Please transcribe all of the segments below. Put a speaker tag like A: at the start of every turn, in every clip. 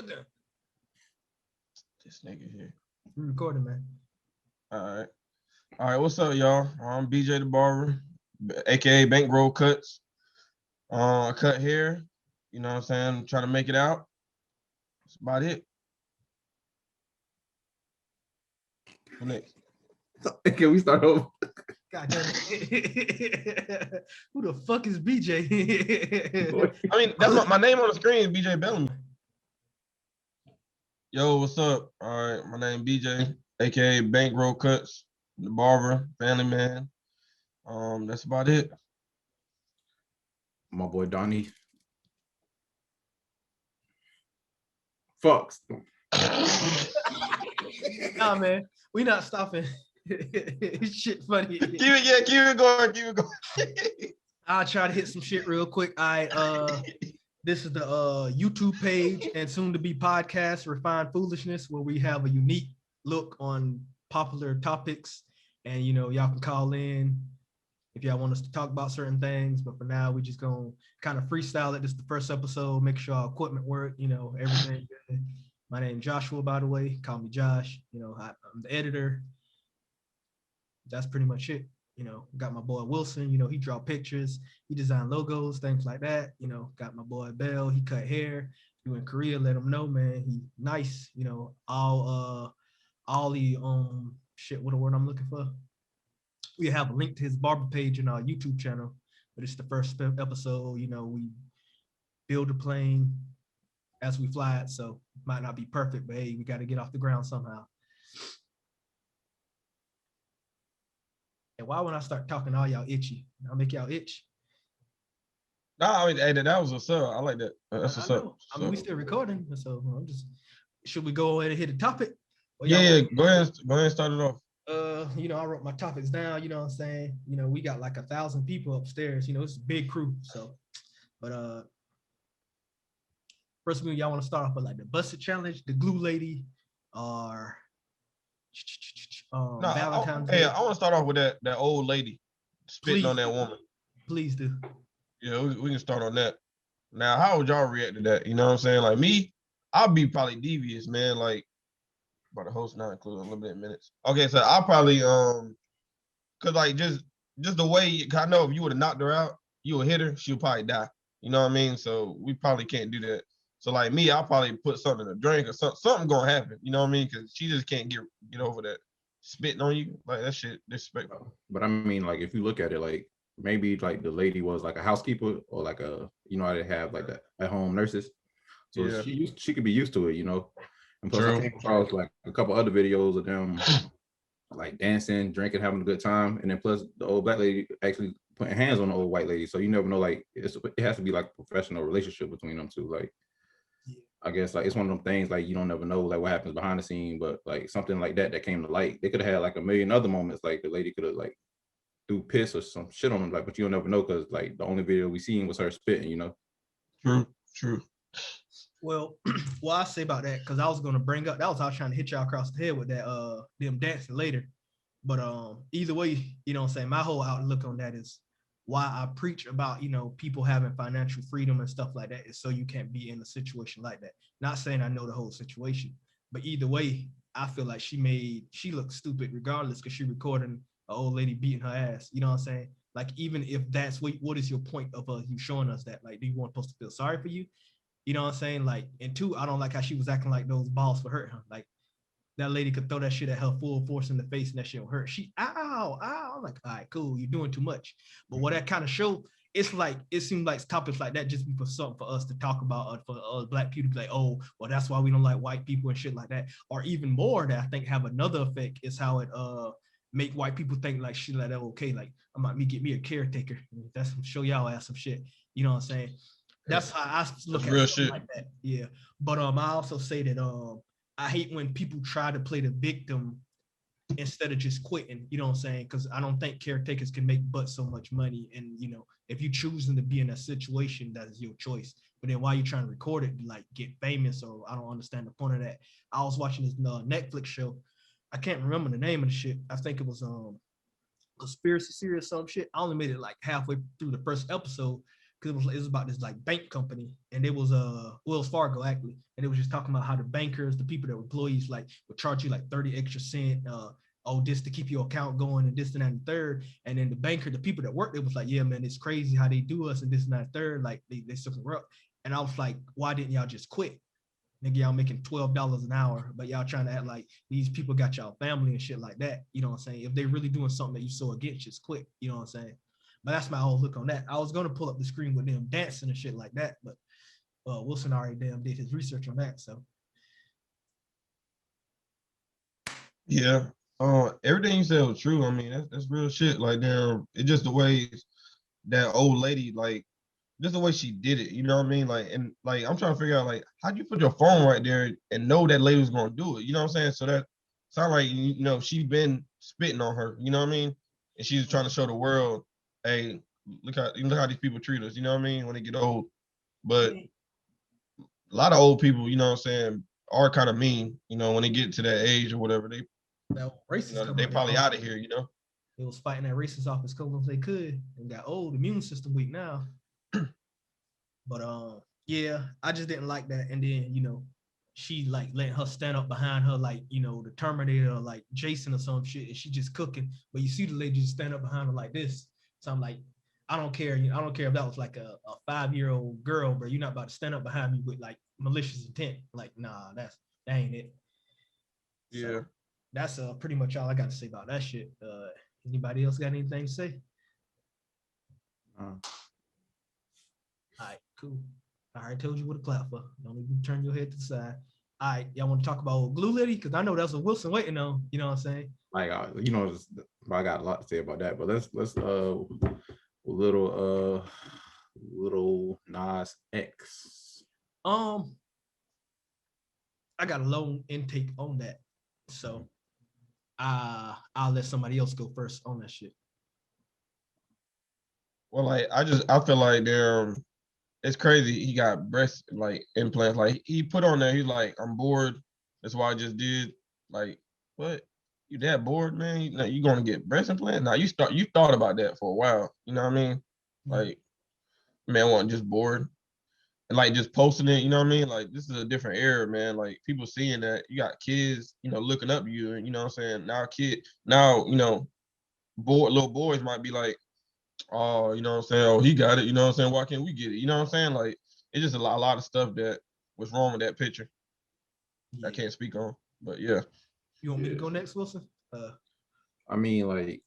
A: them.
B: This nigga here.
A: We recording, man.
B: All right. What's up, y'all? I'm BJ the Barber, aka Bankroll Cuts. Cut hair. You know what I'm saying? Trying to make it out. That's about it. Who next?
C: Can we start over?
A: God damn it. Who the fuck is BJ?
B: I mean, that's my name on the screen, BJ Bellamy. Yo, what's up? All right, my name BJ, aka Bankroll Cuts, the barber, family man. That's about it.
C: My boy Donnie. Fox.
A: Nah, man, we not stopping. Shit funny.
B: Keep it going.
A: I'll try to hit some shit real quick. This is the YouTube page and soon to be podcast, Refined Foolishness, where we have a unique look on popular topics. And y'all can call in if y'all want us to talk about certain things. But for now, we just gonna kind of freestyle it. This is the first episode. Make sure our equipment work, everything good. My name is Joshua, by the way. Call me Josh. I'm the editor. That's pretty much it. Got my boy Wilson, he draw pictures, he designed logos, things like that. Got my boy Bell, he cut hair. You in Korea, let him know, man. He nice, all the shit, what the word I'm looking for. We have a link to his barber page in our YouTube channel, but it's the first episode. We build a plane as we fly it, so it might not be perfect, but hey, we got to get off the ground somehow. And why when I start talking, all y'all itchy? I'll make y'all itch.
B: Nah, I mean, hey, that was what's up. I like that. That's what's up.
A: I mean, we still recording, so I'm just. Should we go ahead and hit the topic?
B: Yeah. Go ahead and start it off.
A: I wrote my topics down. You know what I'm saying? We got like 1,000 people upstairs. It's a big crew. So, but first of all, y'all want to start off with like the busted challenge, the glue lady, or Valentine's Day.
B: I want to start off with that old lady spitting on that woman.
A: Please do.
B: Yeah, we can start on that. Now, how would y'all react to that? You know what I'm saying? Like me, I'll be probably devious, man. Like, about the host not including limited minutes. Okay, so I'll probably cause like just the way, I know if you would have knocked her out, you would hit her, she'll probably die. You know what I mean? So we probably can't do that. So like me, I'll probably put something in a drink or something gonna happen. You know what I mean? Because she just can't get over that spitting on you. Like that shit disrespectful.
C: But I mean, like if you look at it, like maybe like the lady was like a housekeeper or like how they have like the at-home nurses. So yeah. she could be used to it, And plus I came across like a couple other videos of them like dancing, drinking, having a good time. And then plus the old black lady actually putting hands on the old white lady. So you never know, like it has to be like a professional relationship between them two. Like I guess like it's one of them things like you don't never know like what happens behind the scene, but like something like that came to light. They could have had like a million other moments, like the lady could have like threw piss or some shit on them, like, but you'll never know because like the only video we seen was her spitting,
B: True.
A: Well, I say about that, because I was gonna bring up, I was trying to hit y'all across the head with that them dancing later. But either way, I'm saying my whole outlook on that is why I preach about, people having financial freedom and stuff like that is so you can't be in a situation like that. Not saying I know the whole situation, but either way, I feel like she looked stupid regardless because she recording an old lady beating her ass. You know what I'm saying? Like, even if that's what is your point of you showing us that? Like, do you want supposed to feel sorry for you? You know what I'm saying? Like, and two, I don't like how she was acting like those balls for hurt her. Like, that lady could throw that shit at her full force in the face and that shit will hurt. Ow. I'm like, all right, cool, you're doing too much. But what that kind of show, it's like, it seems like topics like that just be for something for us to talk about, for black people to be like, oh, well, that's why we don't like white people and shit like that. Or even more that I think have another effect is how it make white people think like shit like that, okay, like I'm about to get me a caretaker. That's show y'all ass some shit. You know what I'm saying? That's how I look at
B: real shit
A: like that. Yeah. But I also say that I hate when people try to play the victim instead of just quitting, you know what I'm saying? Because I don't think caretakers can make but so much money. And, if you choosing to be in a situation, that is your choice. But then why you trying to record it, like get famous? Or I don't understand the point of that. I was watching this Netflix show. I can't remember the name of the shit. I think it was Conspiracy Series, some shit. I only made it like halfway through the first episode. because it was about this like bank company, and it was Wells Fargo actually, and it was just talking about how the bankers, the people that were employees, like would charge you like 30 extra cent, this to keep your account going and this and that and third. And then the banker, the people that worked, it was like, yeah, man, it's crazy how they do us and this and that and third. Like they super up. And I was like, why didn't y'all just quit? Nigga, y'all making $12 an hour, but y'all trying to act like these people got y'all family and shit like that. You know what I'm saying? If they really doing something that you so against, just quit. You know what I'm saying? But that's my whole look on that. I was gonna pull up the screen with them dancing and shit like that, but Wilson already damn did his research on that. So
B: yeah, everything you said was true. I mean, that's real shit. Like, damn, it's just the way that old lady, like, just the way she did it. You know what I mean? Like, and like, I'm trying to figure out, like, how'd you put your phone right there and know that lady was gonna do it? You know what I'm saying? So that sound like she been spitting on her. You know what I mean? And she's trying to show the world, hey, look how these people treat us. You know what I mean? When they get old, but a lot of old people, you know what I'm saying, are kind of mean. You know, when they get to that age or whatever, they they probably out of here. You know.
A: They was fighting that racist off as cold as they could and got old, immune system weak now. But yeah, I just didn't like that. And then, she like letting her stand up behind her, like, the Terminator, or like Jason or some shit, and she just cooking. But you see the lady just stand up behind her like this. So I'm like, I don't care. I don't care if that was like a 5-year-old girl, bro. You're not about to stand up behind me with like malicious intent. Like, nah, that ain't it.
B: Yeah.
A: So that's pretty much all I got to say about that shit. Anybody else got anything to say? All right, cool. I already told you what to clap for. Don't even turn your head to the side. All right, y'all want to talk about Glue Liddy? Because I know that's what Wilson waiting on. You know what I'm saying?
C: Like, I got a lot to say about that. But let's little Nas X.
A: I got a low intake on that, so I'll let somebody else go first on that shit.
B: Well, like I feel like it's crazy. He got breast like implants. Like he put on there, he's like, I'm bored. That's why I just did. Like, what? You that bored, man? You gonna get breast implants? Now you thought about that for a while. You know what I mean? Like, man, wasn't just bored. And like just posting it, you know what I mean? Like this is a different era, man. Like people seeing that you got kids, looking up to you, and you know what I'm saying? Now, little boys might be like, oh, you know what I'm saying? Oh, he got it. You know what I'm saying? Why can't we get it? You know what I'm saying? Like, it's just a lot of stuff that was wrong with that picture. Yeah. I can't speak on, but yeah.
A: You want me to go next, Wilson?
C: I mean, like,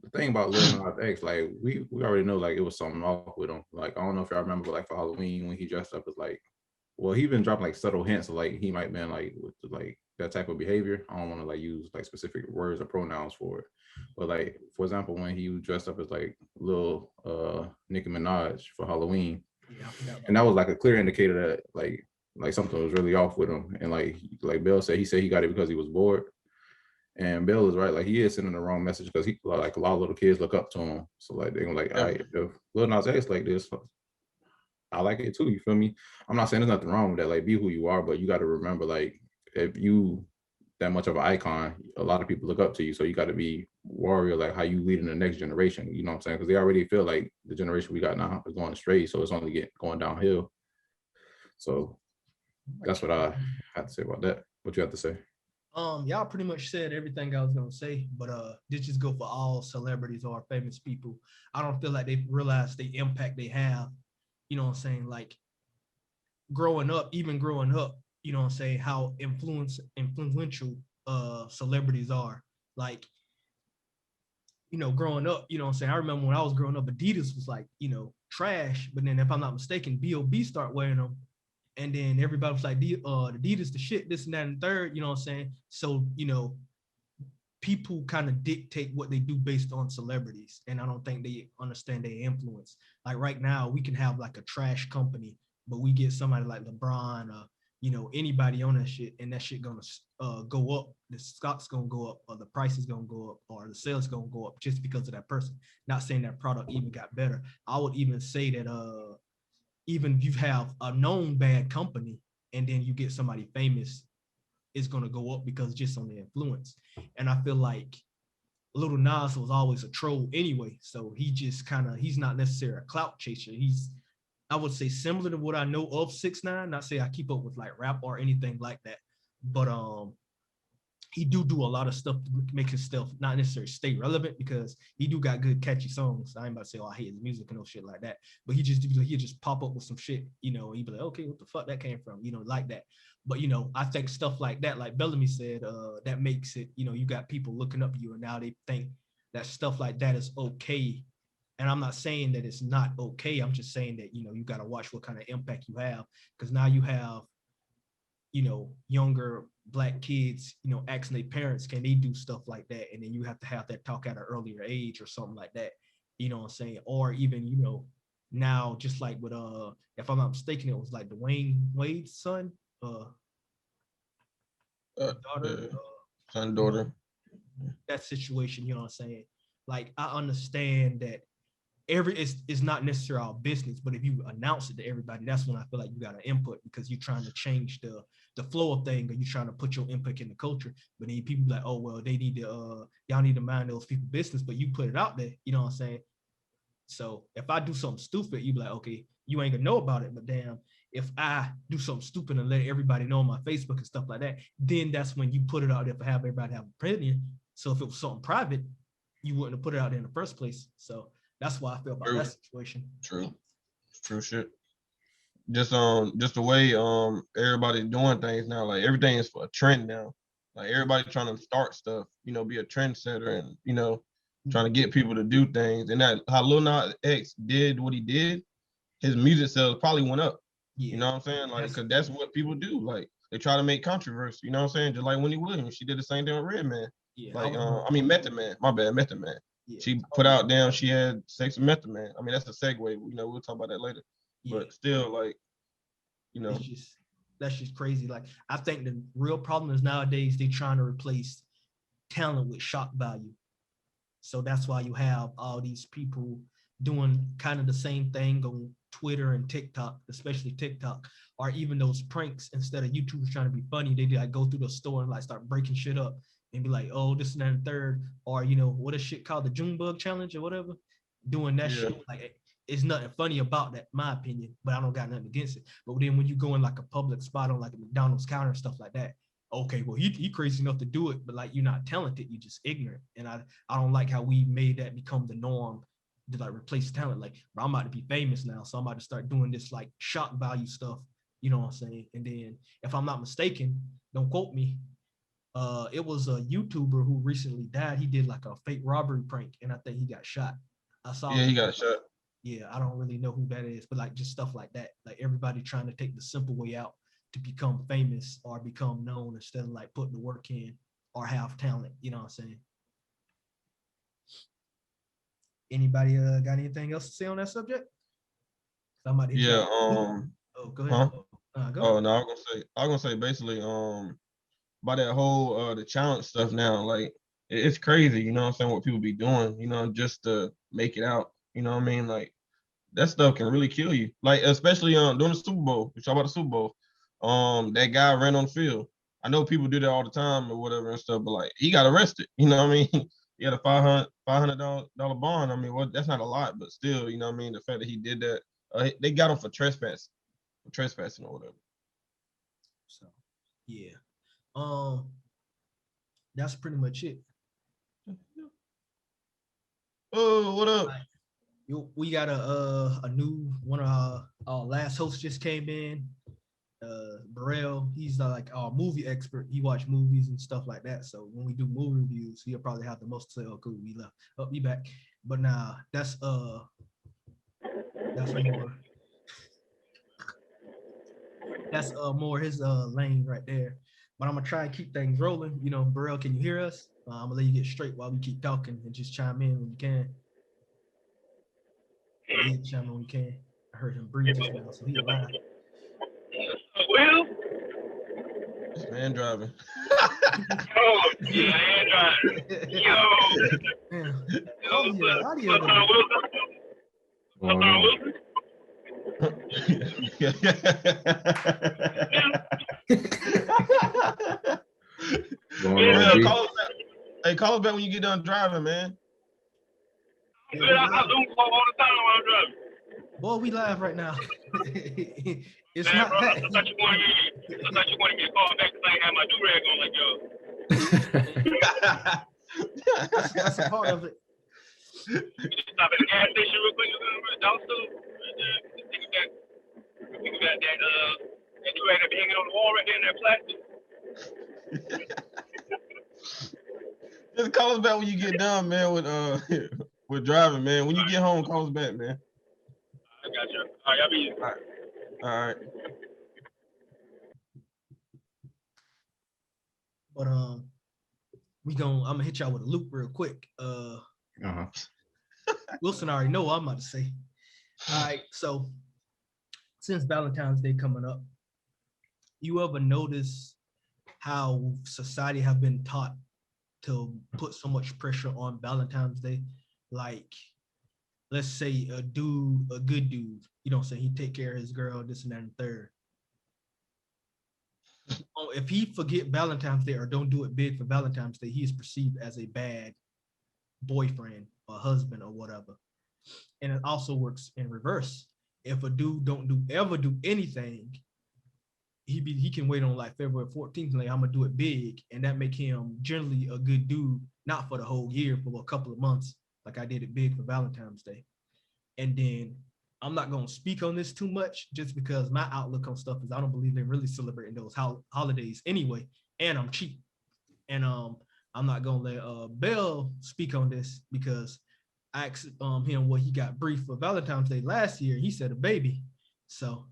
C: the thing about Lil Nas X, like, we already know, like, it was something off with him. Like, I don't know if y'all remember, like, for Halloween when he dressed up as, like, well, he been dropping, like, subtle hints of, like, he might been, like, with, like, that type of behavior. I don't want to, like, use, like, specific words or pronouns for it. But, like, for example, when he dressed up as, like, little Nicki Minaj for Halloween, and that was, like, a clear indicator that, like something was really off with him. And, like Bill said, he got it because he was bored. And Bill is right, like he is sending the wrong message because he, like, a lot of little kids look up to him. So like they're like, all right, if Lil Nas X like this, I like it too. You feel me? I'm not saying there's nothing wrong with that. Like, be who you are, but you got to remember, like, if you that much of an icon, a lot of people look up to you. So you got to be warrior, like how you leading the next generation. You know what I'm saying? Because they already feel like the generation we got now is going straight, so it's only going downhill. So that's what I have to say about that. What you have to say?
A: Y'all pretty much said everything I was gonna say, but this just go for all celebrities or famous people. I don't feel like they realize the impact they have. You know what I'm saying? Like growing up, you know what I'm saying, how influential celebrities are. Like, growing up, you know what I'm saying? I remember when I was growing up, Adidas was like, trash. But then if I'm not mistaken, B.O.B. start wearing them. And then everybody was like, Adidas the shit, this and that and third, you know what I'm saying? So, people kind of dictate what they do based on celebrities. And I don't think they understand their influence. Like right now, we can have like a trash company, but we get somebody like LeBron, anybody on that shit, and that shit gonna go up. The stock's gonna go up, or the price is gonna go up, or the sales gonna go up just because of that person. Not saying that product even got better. I would even say that even if you have a known bad company and then you get somebody famous, it's going to go up because just on the influence. And I feel like Lil Nas was always a troll anyway. So he just he's not necessarily a clout chaser. He's I would say similar to what I know of 6ix9ine. Not say I keep up with like rap or anything like that, but he do a lot of stuff to make his stuff not necessarily stay relevant, because he do got good catchy songs. I ain't about to say, oh, I hate his music and no shit like that, but he just pop up with some shit, you know, he be like, okay, what the fuck that came from, you know, like that. But you know, I think stuff like that, like Bellamy said, that makes it, you know, you got people looking up to you, and now they think that stuff like that is okay. And I'm not saying that it's not okay. I'm just saying that, you know, you got to watch what kind of impact you have, because now you have, you know, younger Black kids, you know, asking their parents, can they do stuff like that? And then you have to have that talk at an earlier age or something like that. You know what I'm saying? Or even, you know, now just like with if I'm not mistaken, it was like Dwayne Wade's son, daughter,
B: son, daughter.
A: That situation, you know what I'm saying? Like, I understand that it's not necessarily our business, but if you announce it to everybody, that's when I feel like you got an input, because you're trying to change the flow of things, or you're trying to put your input in the culture. But then people be like, oh well, they need to y'all need to mind those people's business, but you put it out there, you know what I'm saying? So if I do something stupid, you be like, okay, you ain't gonna know about it, but damn, if I do something stupid and let everybody know on my Facebook and stuff like that, then that's when you put it out there for have everybody have an opinion. So if it was something private, you wouldn't have put it out there in the first place. So that's why I feel about that situation.
B: True shit. Just the way everybody's doing things now, like everything is for a trend now. Like everybody trying to start stuff, you know, be a trendsetter, and you know, trying to get people to do things. And that how Lil Nas X did what he did, his music sales probably went up. Yeah. You know what I'm saying? Like, because that's what people do. Like, they try to make controversy. You know what I'm saying? Just like Wendy Williams, she did the same thing with Redman. Yeah. Like, Method Man. My bad, Method Man. Yeah. She put out she had sex with Method Man. I mean, that's a segue. You know, we'll talk about that later. Yeah. But still, like, you know,
A: that's just crazy. Like, I think the real problem is nowadays they trying to replace talent with shock value. So that's why you have all these people doing kind of the same thing on Twitter and TikTok, especially TikTok, or even those pranks. Instead of YouTubers trying to be funny, they like go through the store and like start breaking shit up and be like, oh, this and that and third, or you know, what is shit called the Junebug challenge or whatever, doing that shit. Like, it's nothing funny about that, my opinion, but I don't got nothing against it. But then when you go in like a public spot on like a McDonald's counter and stuff like that, okay, well, he crazy enough to do it, but like, you're not talented, you're just ignorant. And I don't like how we made that become the norm to like replace talent. Like, bro, I'm about to be famous now, so I'm about to start doing this like shock value stuff, you know what I'm saying? And then if I'm not mistaken, don't quote me, it was a YouTuber who recently died. He did like a fake robbery prank, and I think he got shot.
B: He got shot.
A: Yeah, I don't really know who that is, but like just stuff like that. Like everybody trying to take the simple way out to become famous or become known, instead of like putting the work in or have talent, you know what I'm saying? Anybody got anything else to say on that subject?
B: Somebody. Yeah.
A: Oh, go ahead.
B: Huh? Go ahead. No, I was gonna say basically by that whole the challenge stuff now, like it's crazy, you know what I'm saying, what people be doing, you know, just to make it out. You know what I mean? Like, that stuff can really kill you. Like, especially during the Super Bowl. We talk about the Super Bowl. That guy ran on the field. I know people do that all the time or whatever and stuff, but like, he got arrested. You know what I mean? He had a $500 bond. I mean, well, that's not a lot, but still, you know what I mean? The fact that he did that, they got him for trespassing or whatever.
A: So, yeah. That's pretty much it.
B: Oh, what up?
A: We got a new one of our last hosts just came in. Burrell, he's like our movie expert. He watch movies and stuff like that. So when we do movie reviews, he'll probably have the most to say. Oh, cool, we left. Oh, be back. But nah, that's more. That's more his lane right there. But I'm gonna try and keep things rolling. You know, Burrell, can you hear us? I'm gonna let you get straight while we keep talking and just chime in when you can. Yeah, chime in when you can. I heard him breathe just now, so he alive.
D: Will?
B: This man driving.
D: Man driving. Yo.
A: Audio.
B: Call us back when you get done driving, man.
D: I do call all the time when I'm driving.
A: Boy, we live right now. It's
D: Man,
A: not
D: bro,
A: that.
D: I thought you wanted me to call back because I ain't had my do-rag on like yo.
A: That's a part of it.
D: You just stop at the gas station real quick, dollar store. Think got that do-rag that be hanging on the wall right there in that plastic.
B: Just call us back when you get done, man, with driving, man. When you get home, call us back, man.
D: I got you. All right, y'all be easy.
B: All right.
A: But I'm gonna hit y'all with a loop real quick. Wilson already know what I'm about to say. All right, so since Valentine's Day coming up, you ever notice how society have been taught to put so much pressure on Valentine's Day? Like, let's say a good dude, you know, say he take care of his girl, this and that and third. If he forget Valentine's Day or don't do it big for Valentine's Day, he is perceived as a bad boyfriend or husband or whatever. And it also works in reverse. If a dude don't ever do anything, he can wait on like February 14th, like I'm gonna do it big, and that make him generally a good dude, not for the whole year, for a couple of months, like I did it big for Valentine's Day. And then I'm not gonna speak on this too much, just because my outlook on stuff is I don't believe they're really celebrating those holidays anyway, and I'm cheap. And I'm not gonna let Bell speak on this because I asked him what he got briefed for Valentine's Day last year. He said a baby, so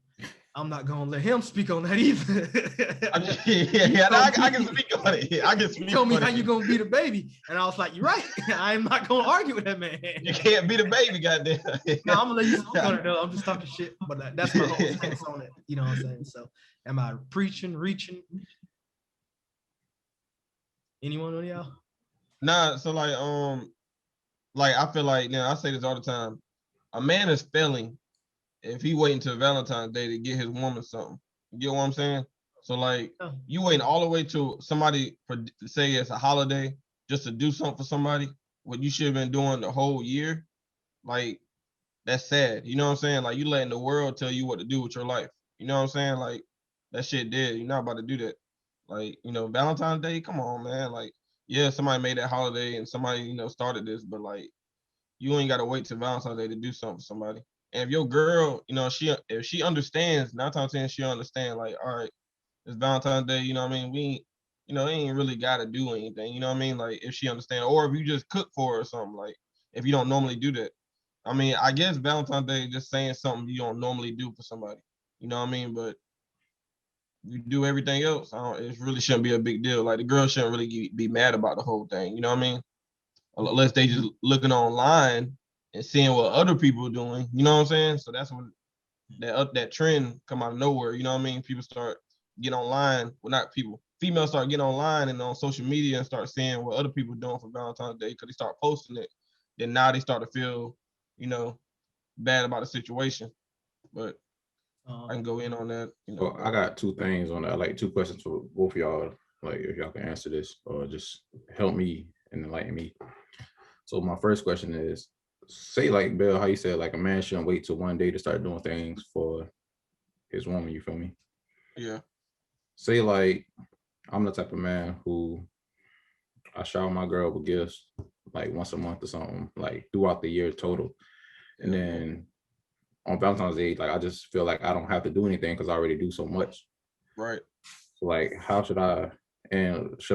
A: I'm not gonna let him speak on that either.
B: I can speak on it. I can speak.
A: He told me how you gonna beat a baby, and I was like, "You're right. I'm not gonna argue with that man.
B: You can't beat a baby, goddamn."
A: No, I'm gonna let you speak on it though. I'm just talking shit, but that's my whole stance on it. You know what I'm saying? So, am I reaching? Anyone on y'all?
B: Nah. So like I feel like now I say this all the time. A man is failing if he waiting until Valentine's Day to get his woman something. You get what I'm saying? So like you waiting all the way to somebody for say it's a holiday just to do something for somebody, what you should have been doing the whole year. Like that's sad. You know what I'm saying? Like you letting the world tell you what to do with your life. You know what I'm saying? Like that shit dead. You're not about to do that. Like, you know, Valentine's Day, come on, man. Like, yeah, somebody made that holiday and somebody, you know, started this, but like you ain't gotta wait till Valentine's Day to do something for somebody. And if your girl, you know, if she understands, 9 times 10, she'll understand, like, all right, it's Valentine's Day, you know what I mean? We ain't, you know, ain't really gotta do anything, you know what I mean? Like if she understands, or if you just cook for her or something, like if you don't normally do that. I mean, I guess Valentine's Day is just saying something you don't normally do for somebody. You know what I mean? But you do everything else. It really shouldn't be a big deal. Like the girl shouldn't really be mad about the whole thing. You know what I mean? Unless they just looking online and seeing what other people are doing. You know what I'm saying? So that's when that trend come out of nowhere. You know what I mean? People start getting online. Well, not people. Females start getting online and on social media and start seeing what other people are doing for Valentine's Day because they start posting it. Then now they start to feel, you know, bad about the situation. But I can go in on that. You know,
C: well, I got 2 things on that. Like 2 questions for both of y'all. Like if y'all can answer this or just help me and enlighten me. So my first question is, say like Bill, how you said like a man shouldn't wait till one day to start doing things for his woman. You feel me?
B: Yeah.
C: Say like I'm the type of man who I shower my girl with gifts like once a month or something, like throughout the year total, and then on Valentine's Day, like I just feel like I don't have to do anything because I already do so much.
B: Right.
C: So like, how should I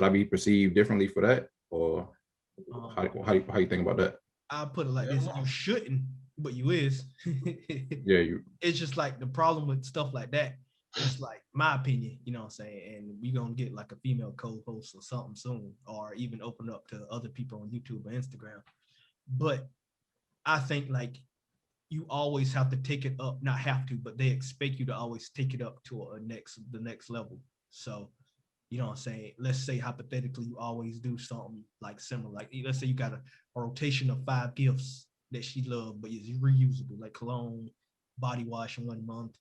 C: be perceived differently for that, or how you think about that?
A: I'll put it like this: you shouldn't, but you is.
C: Yeah, you.
A: It's just like the problem with stuff like that. It's like my opinion, you know what I'm saying, and we gonna get like a female co-host or something soon, or even open up to other people on YouTube or Instagram. But I think like you always have to take it up, not have to, but they expect you to always take it up to the next level. So, you know what I'm saying? Let's say hypothetically you always do something like similar. Like let's say you got a rotation of 5 gifts that she loved, but it's reusable, like cologne, body wash in 1 month,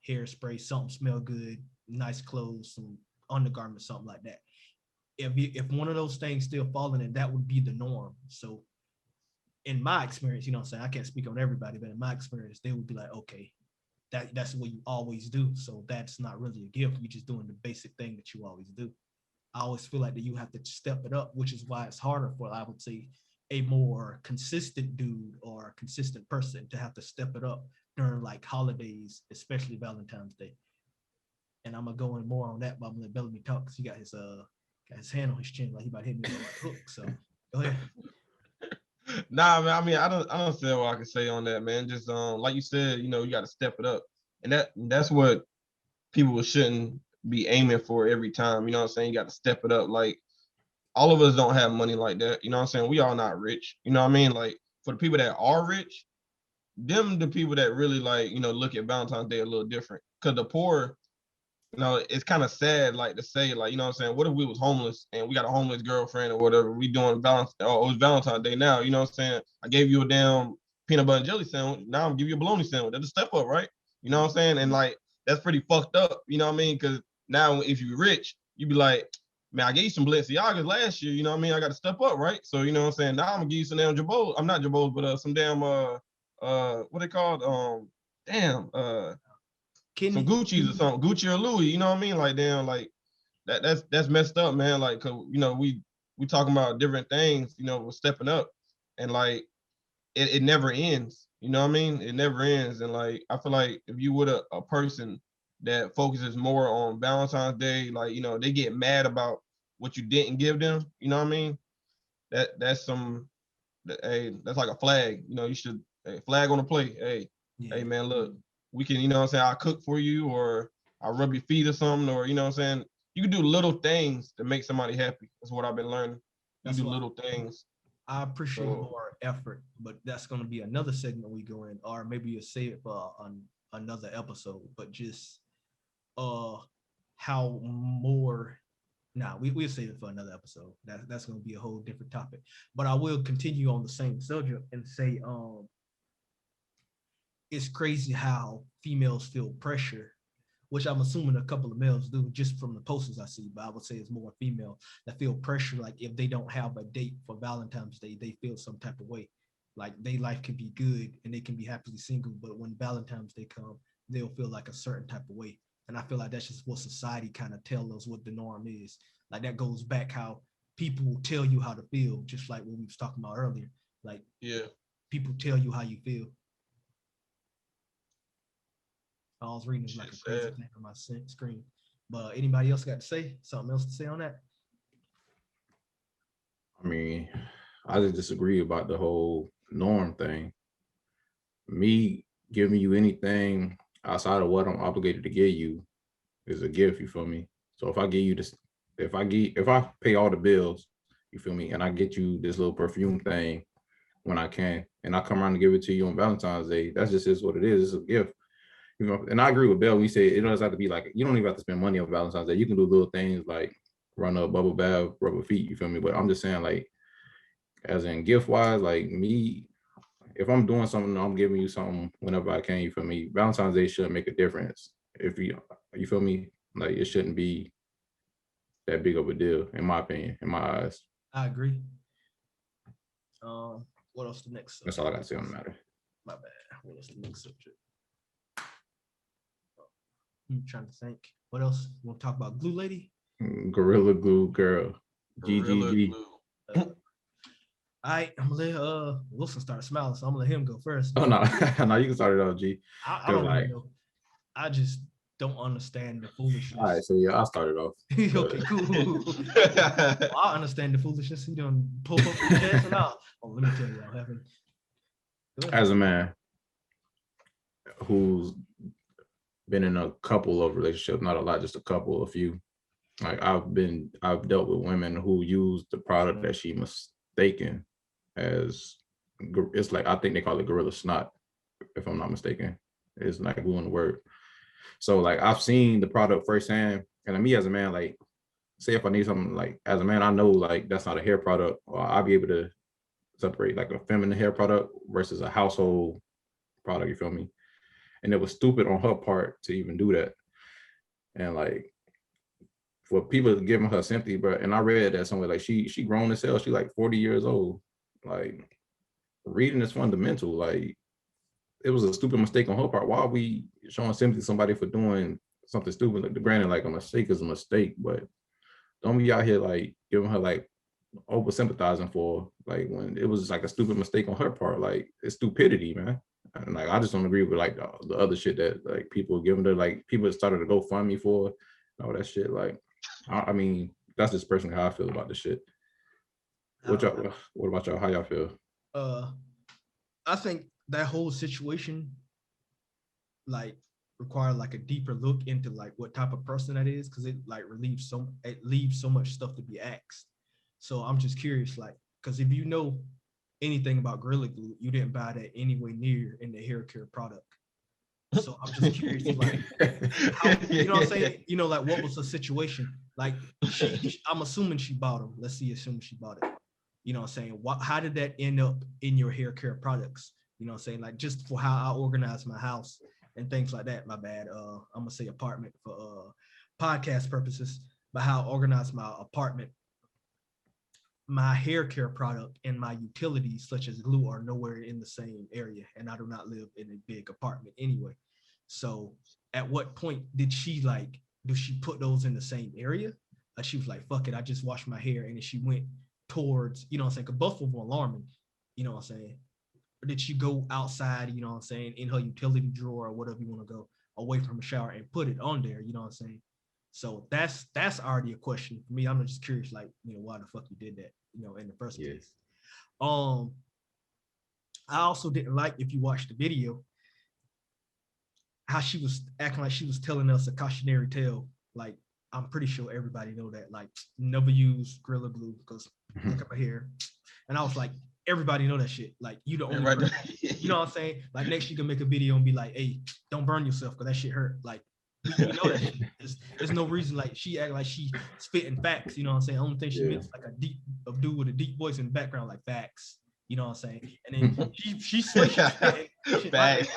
A: hairspray, something smell good, nice clothes, some undergarments, something like that. If one of those things still falling in, that would be the norm. So in my experience, you know what I'm saying? I can't speak on everybody, but in my experience, they would be like, okay, that's what you always do. So that's not really a gift. You're just doing the basic thing that you always do. I always feel like that you have to step it up, which is why it's harder for, I would say, a more consistent dude or consistent person to have to step it up during like holidays, especially Valentine's Day. And I'm gonna go in more on that, but I'm gonna let Bellamy talk because he got his hand on his chin like he about to hit me with a hook. So go ahead.
B: Nah, man. I mean, I don't see what I can say on that, man. Just like you said, you know, you got to step it up, and that's what people shouldn't be aiming for every time. You know what I'm saying? You got to step it up. Like all of us don't have money like that. You know what I'm saying? We all not rich. You know what I mean? Like for the people that are rich, them the people that really like, you know, look at Valentine's Day a little different. Cause the poor, you know, it's kind of sad, like to say, like, you know what I'm saying? What if we was homeless and we got a homeless girlfriend or whatever? We doing Valentine's, oh, it's Valentine's Day now. You know what I'm saying? I gave you a damn peanut butter and jelly sandwich. Now I'm giving you a bologna sandwich. That's a step up, right? You know what I'm saying? And like, that's pretty fucked up. You know what I mean? Cause now if you're rich, you be like, man, I gave you some Balenciagas last year. You know what I mean? I got to step up, right? So, you know what I'm saying? Now I'm gonna give you some damn Jabos. I'm not Jabos, but some damn, what they called? Some Gucci's or something, Gucci or Louis, you know what I mean? Like damn, like that's messed up, man. Like, cause you know, we talking about different things, you know, we're stepping up and like it never ends. You know what I mean? It never ends. And like I feel like if you would a person that focuses more on Valentine's Day, like, you know, they get mad about what you didn't give them, you know what I mean? That's that's like a flag. You know, you should flag on the plate. Hey man, look, we can, you know what I'm saying, I'll cook for you or I'll rub your feet or something, or you know what I'm saying? You can do little things to make somebody happy. That's what I've been learning. You do little things.
A: I appreciate more effort, but that's gonna be another segment we go in, or maybe you'll save it for another episode. But just how more we'll save it for another episode. That's gonna be a whole different topic. But I will continue on the same subject and say it's crazy how females feel pressure, which I'm assuming a couple of males do just from the posters I see, but I would say it's more female that feel pressure. Like if they don't have a date for Valentine's Day, they feel some type of way. Like their life can be good and they can be happily single, but when Valentine's Day come, they'll feel like a certain type of way. And I feel like that's just what society kind of tells us what the norm is. Like that goes back how people will tell you how to feel, just like what we was talking about earlier. Like people tell you how you feel. I was reading like a crazy thing on my screen. But anybody else got to say something else to say on that?
C: I mean, I just disagree about the whole norm thing. Me giving you anything outside of what I'm obligated to give you is a gift, you feel me? So if I give you this, if I pay all the bills, you feel me, and I get you this little perfume thing when I can, and I come around and give it to you on Valentine's Day, that's just is what it is. It's a gift. You know, and I agree with Bell. We say it doesn't have to be like, you don't even have to spend money on Valentine's Day. You can do little things like run a bubble bath, rub your feet, you feel me? But I'm just saying, like, as in gift wise, like me, if I'm doing something, I'm giving you something whenever I can, you feel me? Valentine's Day shouldn't make a difference. If you feel me? Like it shouldn't be that big of a deal, in my opinion, in my eyes.
A: I agree. What else the next subject?
C: That's all I gotta say on the matter.
A: My bad. What else the next subject? I'm trying to think. What else? You want to talk about Glue Lady?
C: Gorilla Glue girl. GGG.
A: All right, I'm gonna let Wilson start smiling, so I'm gonna let him go first.
C: Oh no, no, you can start it off, G.
A: I don't really know. I just don't understand the foolishness.
C: All right, so yeah, I'll start it off.
A: Okay, cool. Well, I understand the foolishness. You done pull up your chest and all. Oh, let me tell you what happened.
C: As a man who's been in a couple of relationships, not a lot, just a couple, a few. Like I've dealt with women who use the product that she mistaken as, it's like, I think they call it gorilla snot, if I'm not mistaken. It's like glue in the word. So like I've seen the product firsthand, and me as a man, like say if I need something, like as a man, I know like that's not a hair product, or I'll be able to separate like a feminine hair product versus a household product, you feel me? And it was stupid on her part to even do that. And like for people giving her sympathy, but and I read that somewhere, like she grown as hell, she like 40 years old. Like reading is fundamental. Like, it was a stupid mistake on her part. Why are we showing sympathy to somebody for doing something stupid? Like, granted, like a mistake is a mistake, but don't be out here like giving her like over sympathizing for like when it was just like a stupid mistake on her part. Like, it's stupidity, man. And like I just don't agree with like the other shit that like people giving her, like people started to go fund me for all that shit. Like, I mean, that's just personally how I feel about this shit. What about y'all? How y'all feel?
A: I think that whole situation like require like a deeper look into like what type of person that is, because it leaves so much stuff to be asked. So I'm just curious, like, because if you know anything about Gorilla Glue, you didn't buy that anywhere near in the hair care product. So I'm just curious, like, how, you know what I'm saying? You know, like, what was the situation? Like, I'm assuming she bought them. Let's see, assume she bought it. You know what I'm saying? How did that end up in your hair care products? You know what I'm saying? Like, just for how I organize my house and things like that. My bad. I'm gonna say apartment for podcast purposes, but how I organize my apartment. My hair care product and my utilities, such as glue, are nowhere in the same area, and I do not live in a big apartment anyway. So, at what point did she put those in the same area? Like, she was like, "Fuck it, I just washed my hair," and then she went towards, you know what I'm saying? Because both of them were alarming, you know what I'm saying? Or did she go outside, you know what I'm saying, in her utility drawer or whatever you want to go, away from the shower and put it on there, you know what I'm saying? So that's already a question for me. I'm just curious, like, you know, why the fuck you did that, you know, in the first place. I also didn't like, if you watch the video, how she was acting like she was telling us a cautionary tale. Like, I'm pretty sure everybody know that, like, never use Gorilla Glue because look at my hair. And I was like, everybody know that shit. Like, you the only person, you know what I'm saying? Like, next you can make a video and be like, hey, don't burn yourself because that shit hurt. Like, we know that shit. There's no reason. Like, she act like she spitting facts, you know what I'm saying? Only thing she meant is like a dude with a deep voice in the background, like, facts, you know what I'm saying? And then she switched shit, like,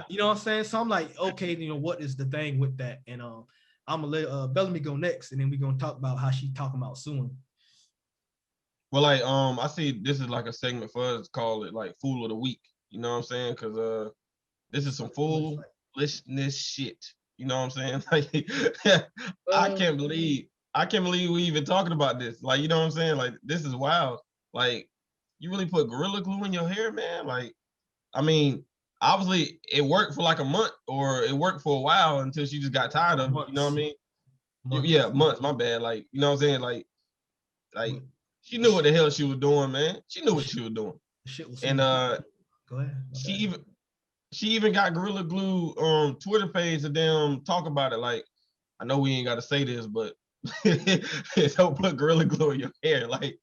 A: you know what I'm saying? So I'm like, okay, you know, what is the thing with that? And I'm gonna let Bellamy go next, and then we're gonna talk about how she talking about suing.
B: Well, like, I see this is like a segment for us, call it like Fool of the Week. You know what I'm saying? Because this is some foolishness shit. You know what I'm saying? Like, I can't believe we even talking about this. Like, you know what I'm saying? Like, this is wild. Like, you really put Gorilla Glue in your hair, man? Like, I mean, obviously it worked for like a month, or it worked for a while until she just got tired of it. You know what I mean? Months. Yeah, months. My bad. Like, you know what I'm saying? Like. She knew what the hell she was doing, man. She knew what she was doing. And
A: go ahead.
B: She even got Gorilla Glue Twitter page to them talk about it. Like, I know we ain't got to say this, but don't put Gorilla Glue in your hair. Like,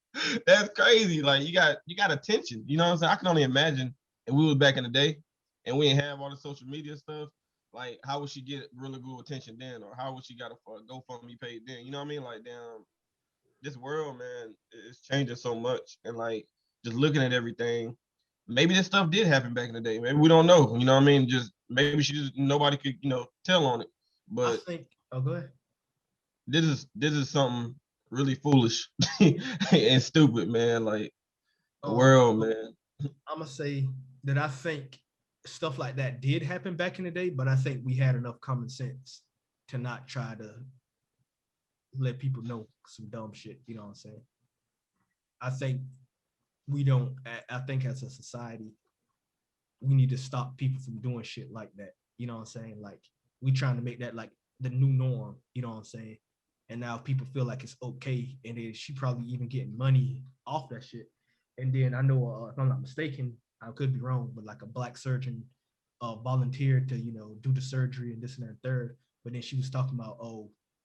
B: that's crazy. Like, you got attention. You know what I'm saying? I can only imagine if we was back in the day and we didn't have all the social media stuff. Like, how would she get Gorilla Glue attention then, or how would she got a GoFundMe page then? You know what I mean? Like, damn. This world, man, is changing so much, and like just looking at everything, maybe this stuff did happen back in the day. Maybe we don't know. You know what I mean? Just maybe nobody could, you know, tell on it. But I
A: think, oh, go ahead.
B: This is something really foolish and stupid, man. Like, the world, man.
A: I'm gonna say that I think stuff like that did happen back in the day, but I think we had enough common sense to not try to let people know some dumb shit, you know what I'm saying? I think I think as a society, we need to stop people from doing shit like that, you know what I'm saying? Like, we trying to make that like the new norm, you know what I'm saying? And now people feel like it's okay, and then she probably even getting money off that shit. And then I know, if I'm not mistaken, I could be wrong, but like a black surgeon volunteered to, you know, do the surgery and this and that and third. But then she was talking about,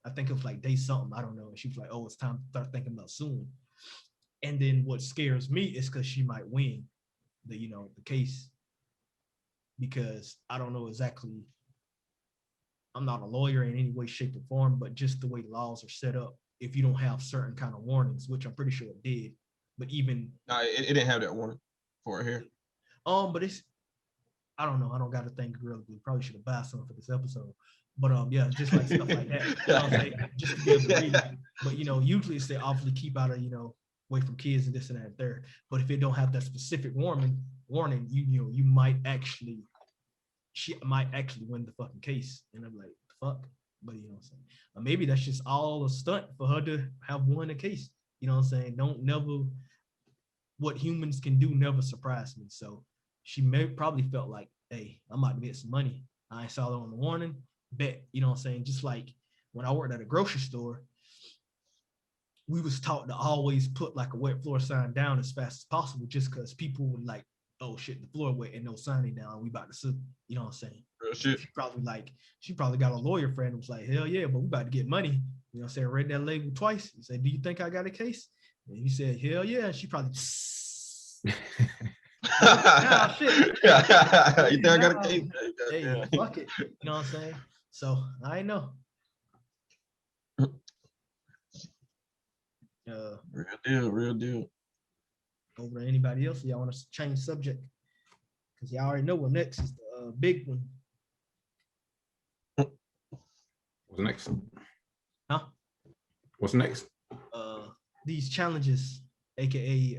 A: I think it was like day something, I don't know. And she was like, it's time to start thinking about suing. And then what scares me is because she might win the case, because I don't know exactly. I'm not a lawyer in any way, shape, or form, but just the way laws are set up, if you don't have certain kind of warnings, which I'm pretty sure it did, but even
B: it didn't have that warning for her hair.
A: But I don't know. I don't got to thank Gorilla Glue. Probably should have bought some for this episode. But yeah, just like stuff like that. You know what I'm saying? Just to be able to read. But usually it's they obviously keep out of away from kids and this and that and third. But if it don't have that specific warning, you might actually, she might actually win the fucking case. And I'm like, fuck. But you know what I'm saying? Or maybe that's just all a stunt for her to have won a case. You know what I'm saying? What humans can do never surprised me. So she probably felt like, hey, I'm about to get some money. I saw it on the warning, bet, you know what I'm saying? Just like when I worked at a grocery store, we was taught to always put like a wet floor sign down as fast as possible, just because people would like, oh shit, the floor wet and no signing down, we about to sue. You know what I'm saying?
B: Real shit.
A: She probably got a lawyer friend who was like, hell yeah, but we about to get money. You know what I'm saying? Read that label twice. He said, do you think I got a case? And he said, hell yeah. And she probably nah, shit.
B: You think I got a case?
A: Hey, fuck it. You know what I'm saying? So I know.
B: Real deal.
A: Over to anybody else? Y'all want to change subject? Because y'all already know what next is the big one.
C: What's next?
A: Huh?
C: What's next?
A: These challenges, aka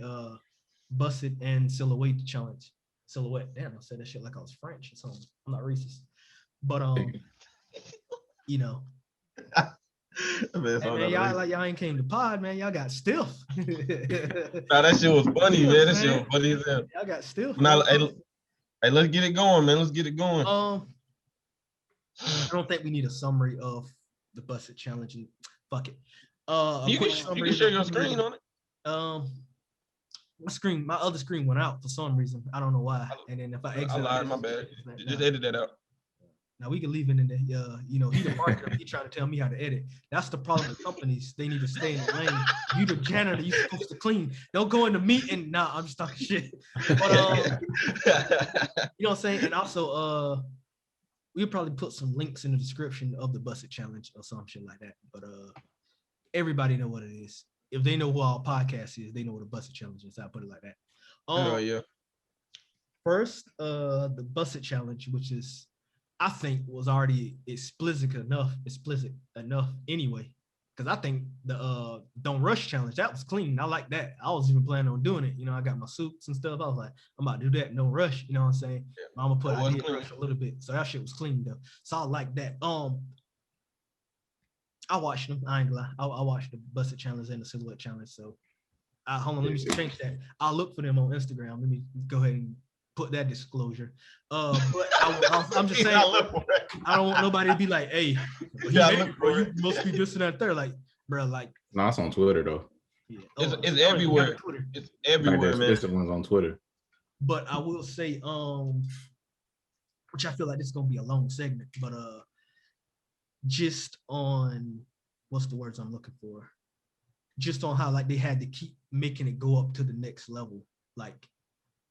A: Busted and Silhouette challenge. Silhouette. Damn, I said that shit like I was French or something. I'm not racist. But you know. Hey, man, y'all ain't came to pod, man. Y'all got stiff.
B: Nah, that shit was funny, man. That shit was funny as hell.
A: Y'all got stiff.
B: Now, hey, let's get it going, man. Let's get it going.
A: I don't think we need a summary of the Busted challenge. Fuck it.
B: You can share your screen on it.
A: My other screen went out for some reason. I don't know why. And then if I exit,
B: I lied, my bad. Just edit that out.
A: Now we can leave it in the, he the marketer. He trying to tell me how to edit. That's the problem with companies. They need to stay in the lane. You the janitor, you supposed to clean. Don't go in the meeting. Nah, I'm just talking shit. But you know what I'm saying? And also, we'll probably put some links in the description of the Busted challenge or some shit like that. But everybody know what it is. If they know who our podcast is, they know what a Busted challenge is. I'll put it like that.
B: Yeah.
A: First, the Busted challenge, which is, I think, was already explicit enough anyway. Because I think the Don't Rush challenge, that was clean. I like that. I was even planning on doing it. You know, I got my suits and stuff. I was like, I'm about to do that. No rush. You know what I'm saying? Yeah. I'm gonna I did rush a little bit. So that shit was clean though. So I like that. I watched them. I ain't gonna lie. I watched the Busted challenge and the Silhouette challenge. So hold on, let me just change that. I'll look for them on Instagram. Let me go ahead and put that disclosure. But I'm just saying, I don't want nobody to be like, hey, you must be this and that there. Like, bro, like.
C: No, it's on Twitter though.
B: Yeah. It's everywhere. It's everywhere,
C: like, man. There's ones on Twitter.
A: But I will say, which I feel like this is gonna be a long segment, but just on what's the words I'm looking for? Just on how like they had to keep making it go up to the next level, like.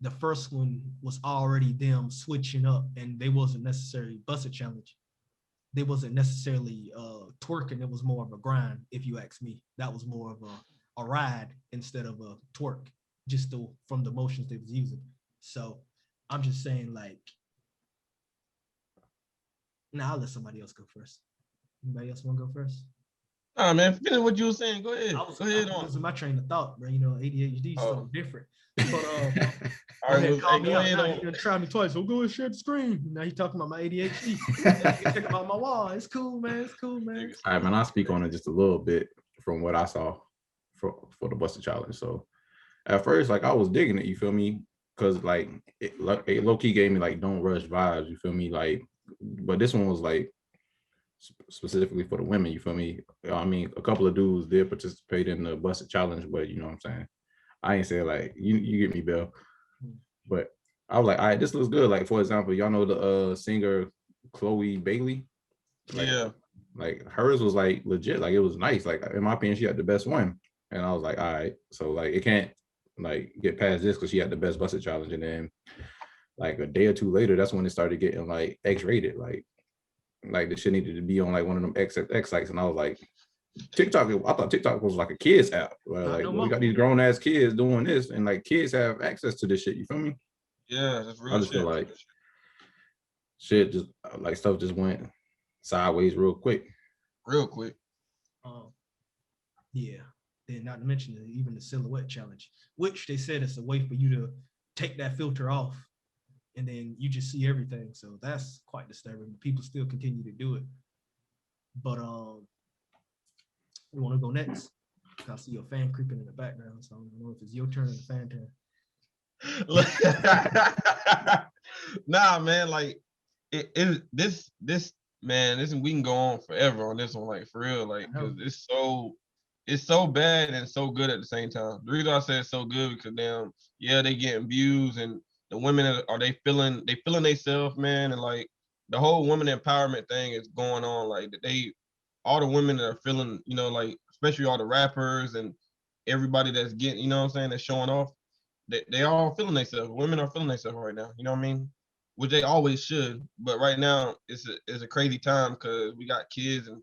A: The first one was already them switching up, and they wasn't necessarily Busted challenge. They wasn't necessarily twerking. It was more of a grind, if you ask me. That was more of a ride instead of a twerk, just from the motions they was using. So I'm just saying, like, I'll let somebody else go first. Anybody else want to go first?
B: Nah, man, finish what you were saying. Go ahead.
A: Go ahead on. This is my train of thought, bro. You know, ADHD is something different. But
B: all right,
A: call me out. Now he gonna try me twice. So go and share the screen. Now he talking about my ADHD. You check about my wall. It's cool, man. All
C: right, man. I'll speak on it just a little bit from what I saw for the Busted challenge. So at first, like, I was digging it. You feel me? Because like it low key gave me like Don't Rush vibes. You feel me? Like, but this one was like specifically for the women. You feel me? I mean, a couple of dudes did participate in the Busted challenge, but you know what I'm saying. I ain't say like you get me, Bill. But I was like, all right, this looks good. Like, for example, y'all know the singer Chloe Bailey? Like, yeah. Like hers was like legit, like it was nice. Like in my opinion, she had the best one. And I was like, all right, so like it can't like get past this because she had the best Busted challenge. And then like a day or two later, that's when it started getting like X-rated. Like the shit needed to be on like one of them XXX sites. And I was like, TikTok, I thought TikTok was like a kids app. Like we got these grown ass kids doing this, and like kids have access to this shit. You feel me?
B: Yeah, that's real.
C: I just feel like shit just like stuff just went sideways real quick.
B: Real quick.
A: Yeah. Then not to mention even the silhouette challenge, which they said it's a way for you to take that filter off and then you just see everything. So that's quite disturbing. People still continue to do it. But we want to go next. I see your fan creeping in the background, so I don't know if it's your turn or the fan turn.
B: Nah, man, like this man, this we can go on forever on this one, like for real, like because it's so bad and so good at the same time. The reason I say it's so good because they getting views and the women are they feeling themselves, man, and like the whole women empowerment thing is going on, like all the women that are feeling, like especially all the rappers and everybody that's getting, you know what I'm saying, that's showing off. They all feeling themselves. Women are feeling themselves right now. You know what I mean? Which they always should. But right now, it's a crazy time because we got kids and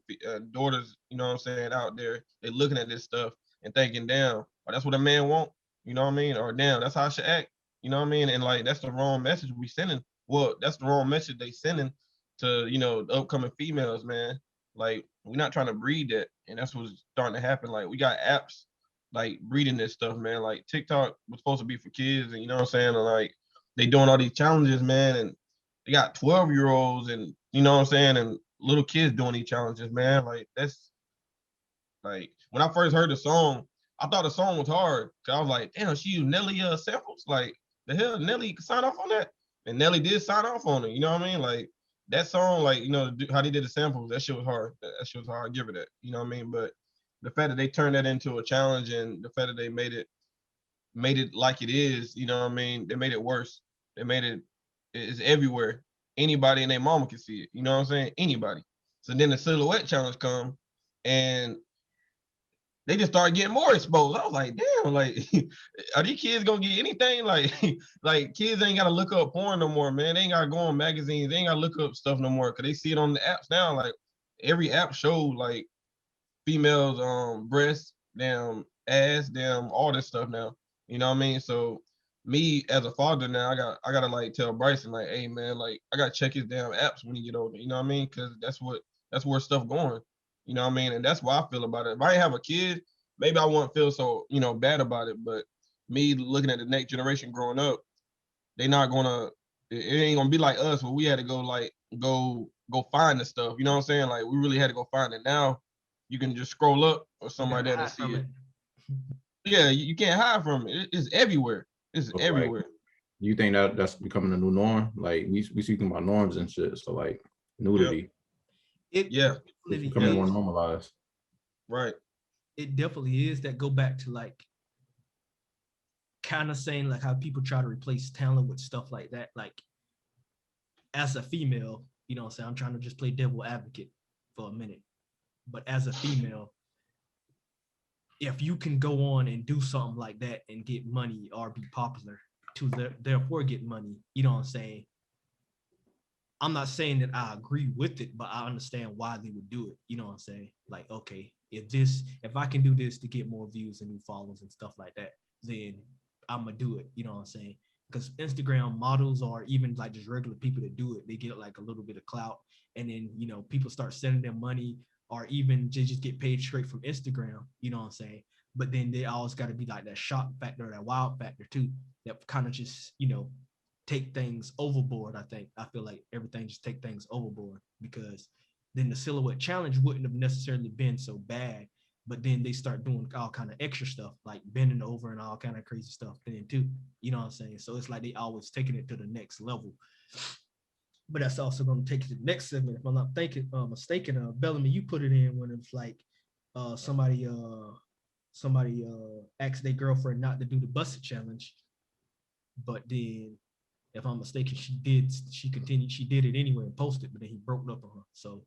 B: daughters, you know what I'm saying, out there. They looking at this stuff and thinking, damn, oh, that's what a man want. You know what I mean? Or damn, that's how I should act. You know what I mean? And like, that's the wrong message we sending. Well, that's the wrong message they sending to, the upcoming females, man. Like, we're not trying to breed that. And that's what's starting to happen. Like, we got apps like breeding this stuff, man. Like TikTok was supposed to be for kids, and you know what I'm saying? And like they doing all these challenges, man, and they got 12-year-olds and you know what I'm saying, and little kids doing these challenges, man. Like that's like when I first heard the song, I thought the song was hard. Cause I was like, damn, she used Nelly samples. Like the hell, Nelly signed off on that. And Nelly did sign off on it, you know what I mean? Like that song, like, how they did the samples, that shit was hard. That shit was hard. I give it that. You know what I mean? But the fact that they turned that into a challenge and the fact that they made it like it is, you know what I mean? They made it worse. They made it's everywhere. Anybody and their mama can see it. You know what I'm saying? Anybody. So then the silhouette challenge come and they just started getting more exposed. I was like, damn, like, are these kids gonna get anything? Like kids ain't gotta look up porn no more, man. They ain't gotta go on magazines. They ain't gotta look up stuff no more because they see it on the apps now. Like every app show like females breasts, damn ass, damn all this stuff now. You know what I mean? So me as a father now, I gotta like tell Bryson like, hey man, like I gotta check his damn apps when he get older. You know what I mean? Because that's where stuff going. You know what I mean? And that's what I feel about it. If I didn't have a kid, maybe I wouldn't feel so bad about it. But me looking at the next generation growing up, they not gonna. It ain't gonna be like us where we had to go find the stuff. You know what I'm saying? Like we really had to go find it. Now you can just scroll up or something like that and see it. Yeah, you can't hide from it. It's everywhere. It's everywhere.
C: Like, you think that's becoming a new norm? Like we speaking about norms and shit. So like nudity.
B: Yep.
C: It's becoming more normalized.
B: Right.
A: It definitely is. That go back to like kind of saying like how people try to replace talent with stuff like that. Like as a female, you know what I'm saying? I'm trying to just play devil advocate for a minute. But as a female, if you can go on and do something like that and get money or be popular to therefore get money, you know what I'm saying? I'm not saying that I agree with it, but I understand why they would do it. You know what I'm saying? Like, okay, if I can do this to get more views and new followers and stuff like that, then I'm gonna do it. You know what I'm saying? Because Instagram models or even like just regular people that do it, they get like a little bit of clout, and then people start sending them money, or even just get paid straight from Instagram. You know what I'm saying? But then they always got to be like that shock factor, that wild factor too, that kind of just take things overboard. I feel like everything just take things overboard, because then the silhouette challenge wouldn't have necessarily been so bad, but then they start doing all kind of extra stuff like bending over and all kind of crazy stuff then too. You know what I'm saying? So it's like they always taking it to the next level. But that's also going to take it to the next segment. If I'm not mistaken, Bellamy, you put it in when it's like somebody asked their girlfriend not to do the busted challenge, but then if I'm mistaken, she did it anyway and posted, but then he broke up on her. So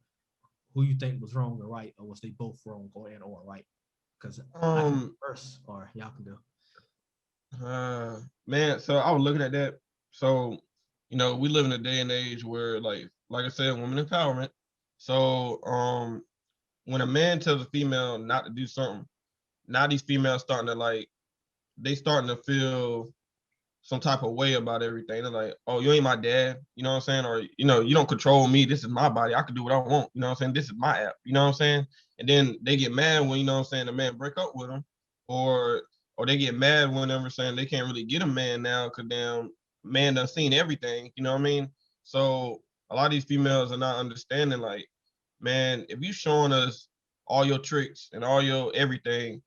A: who you think was wrong or right, or was they both wrong or right? Because I can first, or y'all can go.
B: Man, so I was looking at that. So, we live in a day and age where like I said, women empowerment. So when a man tells a female not to do something, now these females starting to feel some type of way about everything. They're like, oh, you ain't my dad, you know what I'm saying? Or, you don't control me. This is my body. I can do what I want. You know what I'm saying? This is my app. You know what I'm saying? And then they get mad when, the man break up with them. or they get mad whenever saying they can't really get a man now because damn man done seen everything. You know what I mean? So a lot of these females are not understanding, like, man, if you showing us all your tricks and all your everything,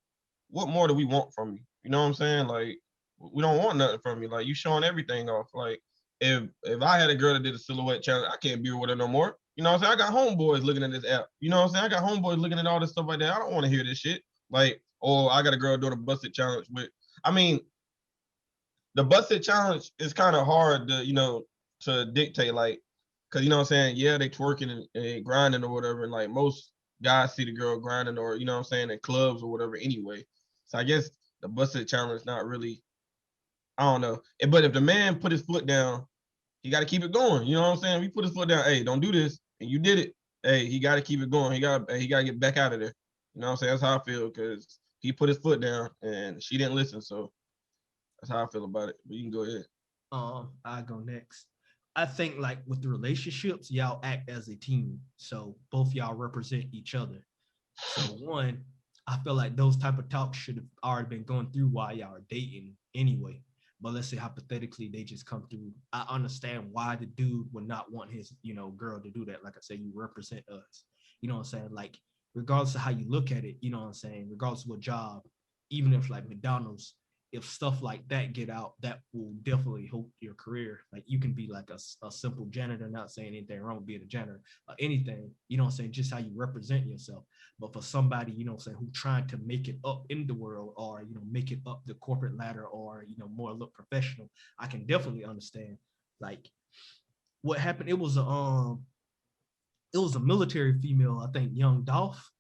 B: what more do we want from you? You know what I'm saying? Like, we don't want nothing from you. Like, you showing everything off. Like, if I had a girl that did a silhouette challenge, I can't be with her no more. You know what I'm saying? I got homeboys looking at this app. You know what I'm saying? I got homeboys looking at all this stuff like that. I don't want to hear this shit. Like, oh, I got a girl doing a busted challenge with. I mean, the busted challenge is kind of hard to, to dictate, like, because you know what I'm saying? Yeah, they twerking and grinding or whatever. And like most guys see the girl grinding or, you know what I'm saying, in clubs or whatever anyway. So I guess the busted challenge is not really, I don't know. But if the man put his foot down, he got to keep it going. You know what I'm saying? If he put his foot down, hey, don't do this, and you did it. Hey, he got to keep it going. He got to get back out of there. You know what I'm saying? That's how I feel because he put his foot down and she didn't listen. So that's how I feel about it. But you can go ahead.
A: I go next. I think like with the relationships, y'all act as a team. So both y'all represent each other. So one, I feel like those type of talks should have already been going through while y'all are dating anyway. But let's say hypothetically they just come through. I understand why the dude would not want his, girl to do that. Like I said, you represent us. You know what I'm saying? Like, regardless of how you look at it, you know what I'm saying? Regardless of what job, even if like McDonald's, if stuff like that get out, that will definitely help your career. Like you can be like a simple janitor, not saying anything wrong with being a janitor or anything, you know what I'm saying, just how you represent yourself. But for somebody, you know what I'm saying, who trying to make it up in the world or, make it up the corporate ladder or, more look professional, I can definitely understand. Like what happened, it was a military female, I think Young Dolph,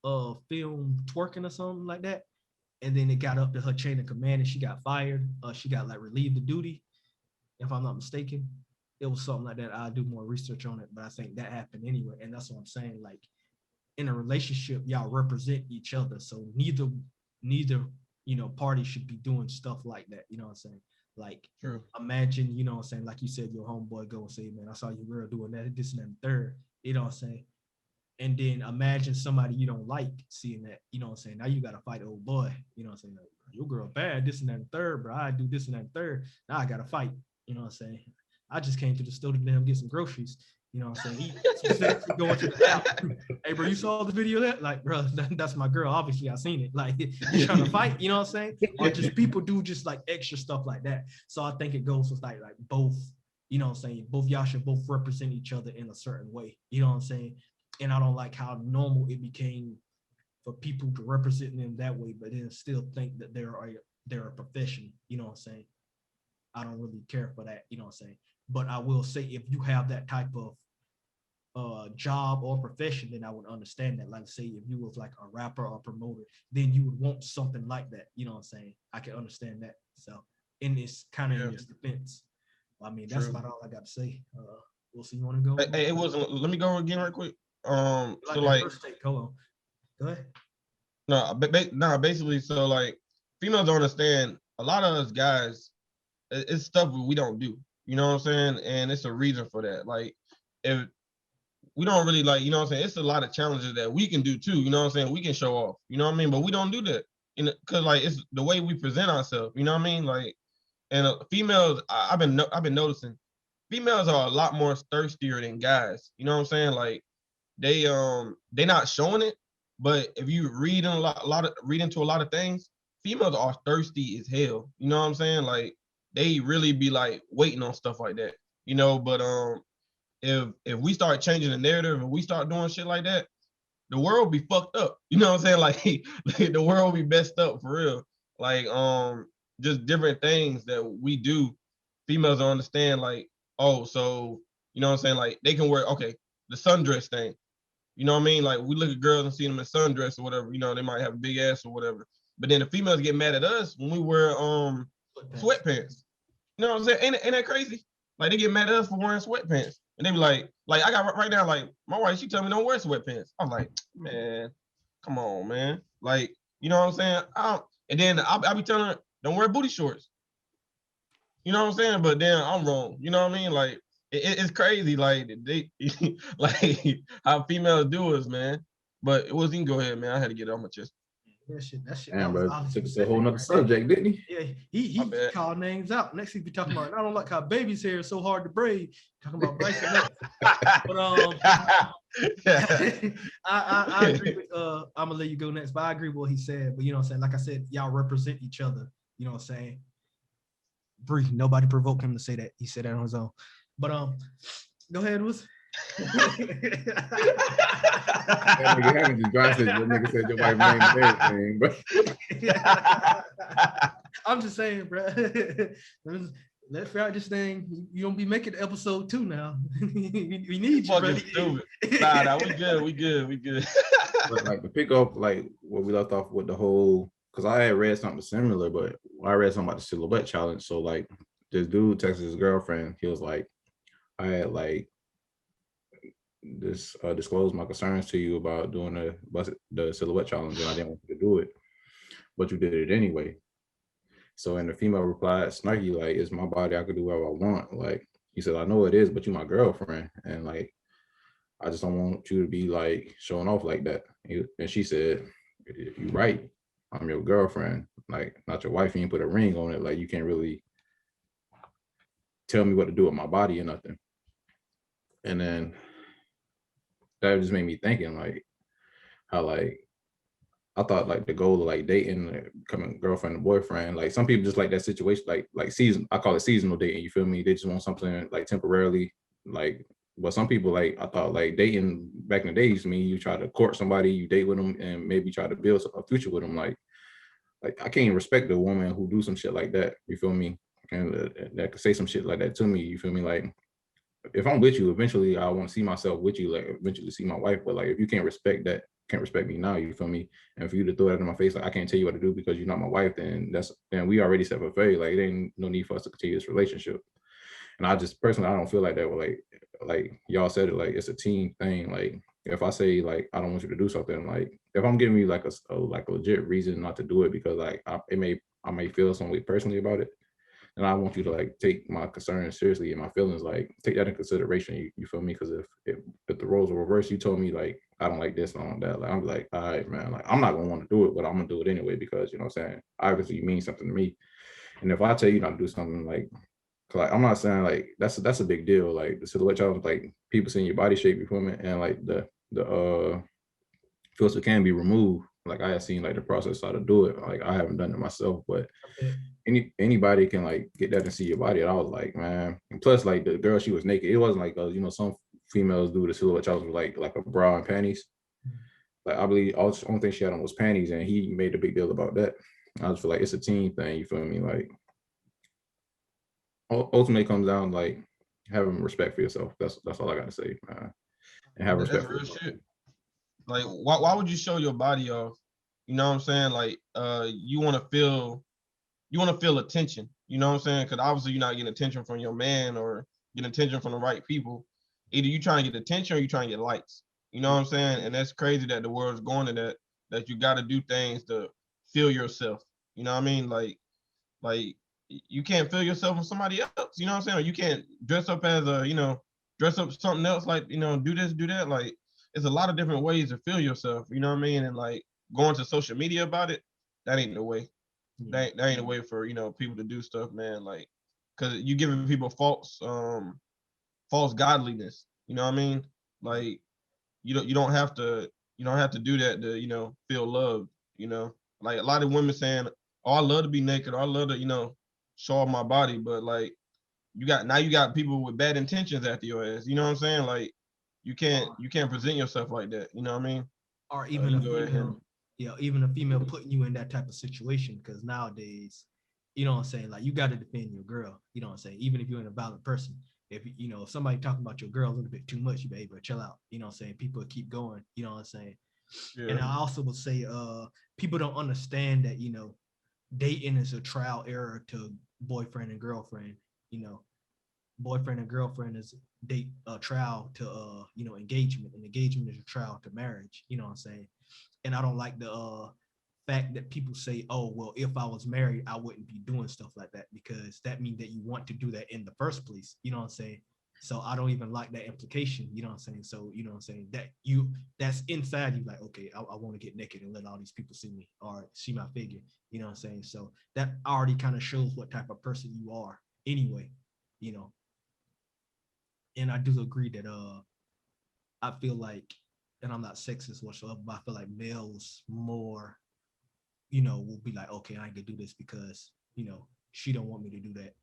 A: film twerking or something like that. And then it got up to her chain of command and she got fired. She got like relieved of duty, if I'm not mistaken. It was something like that. I'll do more research on it, but I think that happened anyway. And that's what I'm saying. Like in a relationship, y'all represent each other. So neither, party should be doing stuff like that. You know what I'm saying? Like,
B: True.
A: Imagine, you know what I'm saying? Like you said, your homeboy go and say, man, I saw your girl doing that, this and that, and third. You know what I'm saying? And then imagine somebody you don't like seeing that, you know what I'm saying? Now you got to fight old boy, you know what I'm saying? Like, your girl bad, this and that and third, bro. I do this and that and third. Now I got to fight, you know what I'm saying? I just came to the store to damn get some groceries, you know what I'm saying? He going to the app. Hey, bro, you saw the video of that? Like, bro, that's my girl. Obviously, I seen it. Like, you trying to fight, you know what I'm saying? Or just people do just like extra stuff like that. So I think it goes with like both, you know what I'm saying? Both y'all should both represent each other in a certain way, you know what I'm saying? And I don't like how normal it became for people to represent them that way, but then still think that they're a profession. You know what I'm saying? I don't really care for that. You know what I'm saying? But I will say, if you have that type of job or profession, then I would understand that. Like, say, if you was like a rapper or promoter, then you would want something like that. You know what I'm saying? I can understand that. So, in this kind of in this defense, I mean, that's about all I got to say. We'll see. You want to go?
B: Hey, it wasn't. Let me go again right quick.
A: Like
B: So like,
A: first take, go ahead.
B: No, basically, so like, females don't understand. A lot of us guys, it's stuff we don't do. You know what I'm saying? And it's a reason for that. Like, if we don't really like, you know what I'm saying, it's a lot of challenges that we can do too. You know what I'm saying? We can show off. You know what I mean? But we don't do that. Because like it's the way we present ourselves. You know what I mean? Like, and females, I've been noticing, females are a lot more thirstier than guys. You know what I'm saying? Like, they not showing it, but if you read in read into a lot of things, females are thirsty as hell. You know what I'm saying? Like they really be like waiting on stuff like that. But if we start changing the narrative and we start doing shit like that, the world be fucked up. You know what I'm saying? Like the world be messed up for real. Like just different things that we do, females don't understand. Like, oh, so you know what I'm saying? Like they can wear the sundress thing. You know what I mean? Like we look at girls and see them in sundress or whatever, they might have a big ass or whatever. But then the females get mad at us when we wear sweatpants. You know what I'm saying? Ain't that crazy? Like they get mad at us for wearing sweatpants. And they be like I got right now, like my wife, she tell me don't wear sweatpants. I'm like, man, come on, man. Like, you know what I'm saying? And then I'll be telling her, don't wear booty shorts. You know what I'm saying? But then I'm wrong. You know what I mean? Like, it's crazy, like they like how females do us, man. But it was, you can go ahead, man. I had to get it on my chest.
A: That shit.
C: Damn,
A: That was
C: bro,
A: obviously
C: took us a whole nother subject, didn't he?
A: Yeah, he called names out. Next thing we talking about, I don't like how baby's hair is so hard to braid. Talking about Bryson Nets. But I agree with I'm gonna let you go next, but I agree with what he said. But you know what I'm saying? Like I said, y'all represent each other. You know what I'm saying? Bree, nobody provoked him to say that. He said that on his own. But go ahead, was
C: That nigga having to dry said your nigga said your wife name and everything, bro.
A: I'm just saying, bro. Let's figure out this thing. You don't be making episode 2 now. we need you,
B: fucking stupid. Nah, we good.
C: But like to pick up like where we left off with the whole, because I had read something similar, but I read something about the silhouette challenge. So like this dude texted his girlfriend. He was like, I had like this disclosed my concerns to you about doing the silhouette challenge, and I didn't want you to do it, but you did it anyway. So and the female replied, snarky, like, it's my body, I could do whatever I want. Like he said, I know it is, but you my girlfriend, and like I just don't want you to be like showing off like that. And she said, you're right, I'm your girlfriend, like not your wife. You ain't put a ring on it, like you can't really tell me what to do with my body or nothing. And then that just made me thinking like how like I thought like the goal of like dating, becoming girlfriend and boyfriend, like some people just like that situation, like season, I call it seasonal dating, you feel me? They just want something like temporarily, like, but some people like, I thought like dating back in the days, I mean, you try to court somebody, you date with them and maybe try to build a future with them. Like I can't respect a woman who do some shit like that, you feel me? And that could say some shit like that to me, you feel me? Like if I'm with you, eventually I want to see myself with you, like eventually see my wife. But like if you can't respect that, can't respect me now, you feel me? And for you to throw that in my face, like I can't tell you what to do because you're not my wife, then we already set for failure. Like it ain't no need for us to continue this relationship. And I just personally I don't feel like that with like y'all said it, like it's a team thing. Like if I say like I don't want you to do something, like if I'm giving you like a legit reason not to do it because like I may feel some way personally about it. And I want you to like take my concerns seriously and my feelings, like take that in consideration. You feel me? Because if the roles were reversed, you told me like I don't like this, I don't like that. Like I'm like, all right, man. Like I'm not gonna want to do it, but I'm gonna do it anyway because you know what I'm saying. Obviously, you mean something to me. And if I tell you not to do something, like I'm not saying like that's a big deal. Like the silhouette challenge, like people seeing your body shape, you feel me? And like the filter can be removed. Like I have seen like the process how to do it. Like I haven't done it myself, but anybody can like get that and see your body. And I was like, man. And plus, like the girl, she was naked. It wasn't like you know, some females do the silhouette challenge with like a bra and panties. Like I believe the only thing she had on was panties, and he made a big deal about that. I just feel like it's a team thing. You feel me? Like ultimately comes down like having respect for yourself. That's all I gotta say, man. And have respect for yourself.
B: Shit. Like why would you show your body off? You know what I'm saying? Like you want to feel attention. You know what I'm saying? Because obviously you're not getting attention from your man or getting attention from the right people. Either you trying to get attention or you trying to get likes. You know what I'm saying? And that's crazy that the world's going to that you got to do things to feel yourself. You know what I mean? Like you can't feel yourself from somebody else. You know what I'm saying? Or you can't dress up as dress up something else, like, do this, do that. Like it's a lot of different ways to feel yourself. You know what I mean? And like going to social media about it, that ain't the way. That ain't a way for people to do stuff, man. Like, cause you giving people false godliness. You know what I mean? Like, you don't have to do that to feel loved. Like a lot of women saying, "Oh, I love to be naked. Or I love to show off my body," but like you got people with bad intentions after your ass. You know what I'm saying? Like you can't present yourself like that. You know what I mean?
A: Or even a female. Yeah, even a female putting you in that type of situation, because nowadays, you know what I'm saying, like you got to defend your girl, you know what I'm saying, even if you're in a violent person. If if somebody talking about your girl a little bit too much, you better chill out, you know what I'm saying. People keep going, you know what I'm saying. Yeah. And I also would say people don't understand that dating is a trial error to boyfriend and girlfriend. Boyfriend and girlfriend is a trial to engagement, and engagement is a trial to marriage, you know what I'm saying. And I don't like the fact that people say, oh, well, if I was married, I wouldn't be doing stuff like that, because that means that you want to do that in the first place. You know what I'm saying? So I don't even like that implication, you know what I'm saying? So, you know what I'm saying? That's inside you, like, okay, I want to get naked and let all these people see me or see my figure, you know what I'm saying? So that already kind of shows what type of person you are anyway, you know. And I do agree that I feel like, and I'm not sexist whatsoever, but I feel like males more, you know, will be like, okay, I ain't gonna do this because, you know, she don't want me to do that.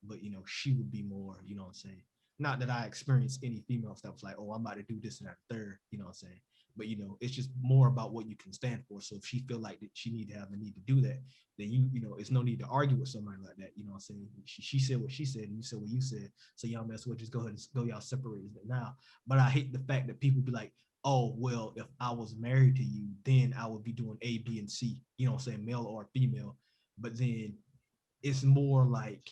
A: But, you know, she would be more, you know what I'm saying? Not that I experienced any female stuff like, oh, I'm about to do this and that third, you know what I'm saying? But, you know, it's just more about what you can stand for. So if she feel like that she need to have the need to do that, then you know, it's no need to argue with somebody like that. You know what I'm saying? She said what she said and you said what you said. So y'all mess with, just go ahead and go y'all separate it now. But I hate the fact that people be like, oh, well, if I was married to you, then I would be doing A, B, and C, you know what I'm saying, male or female. But then it's more like,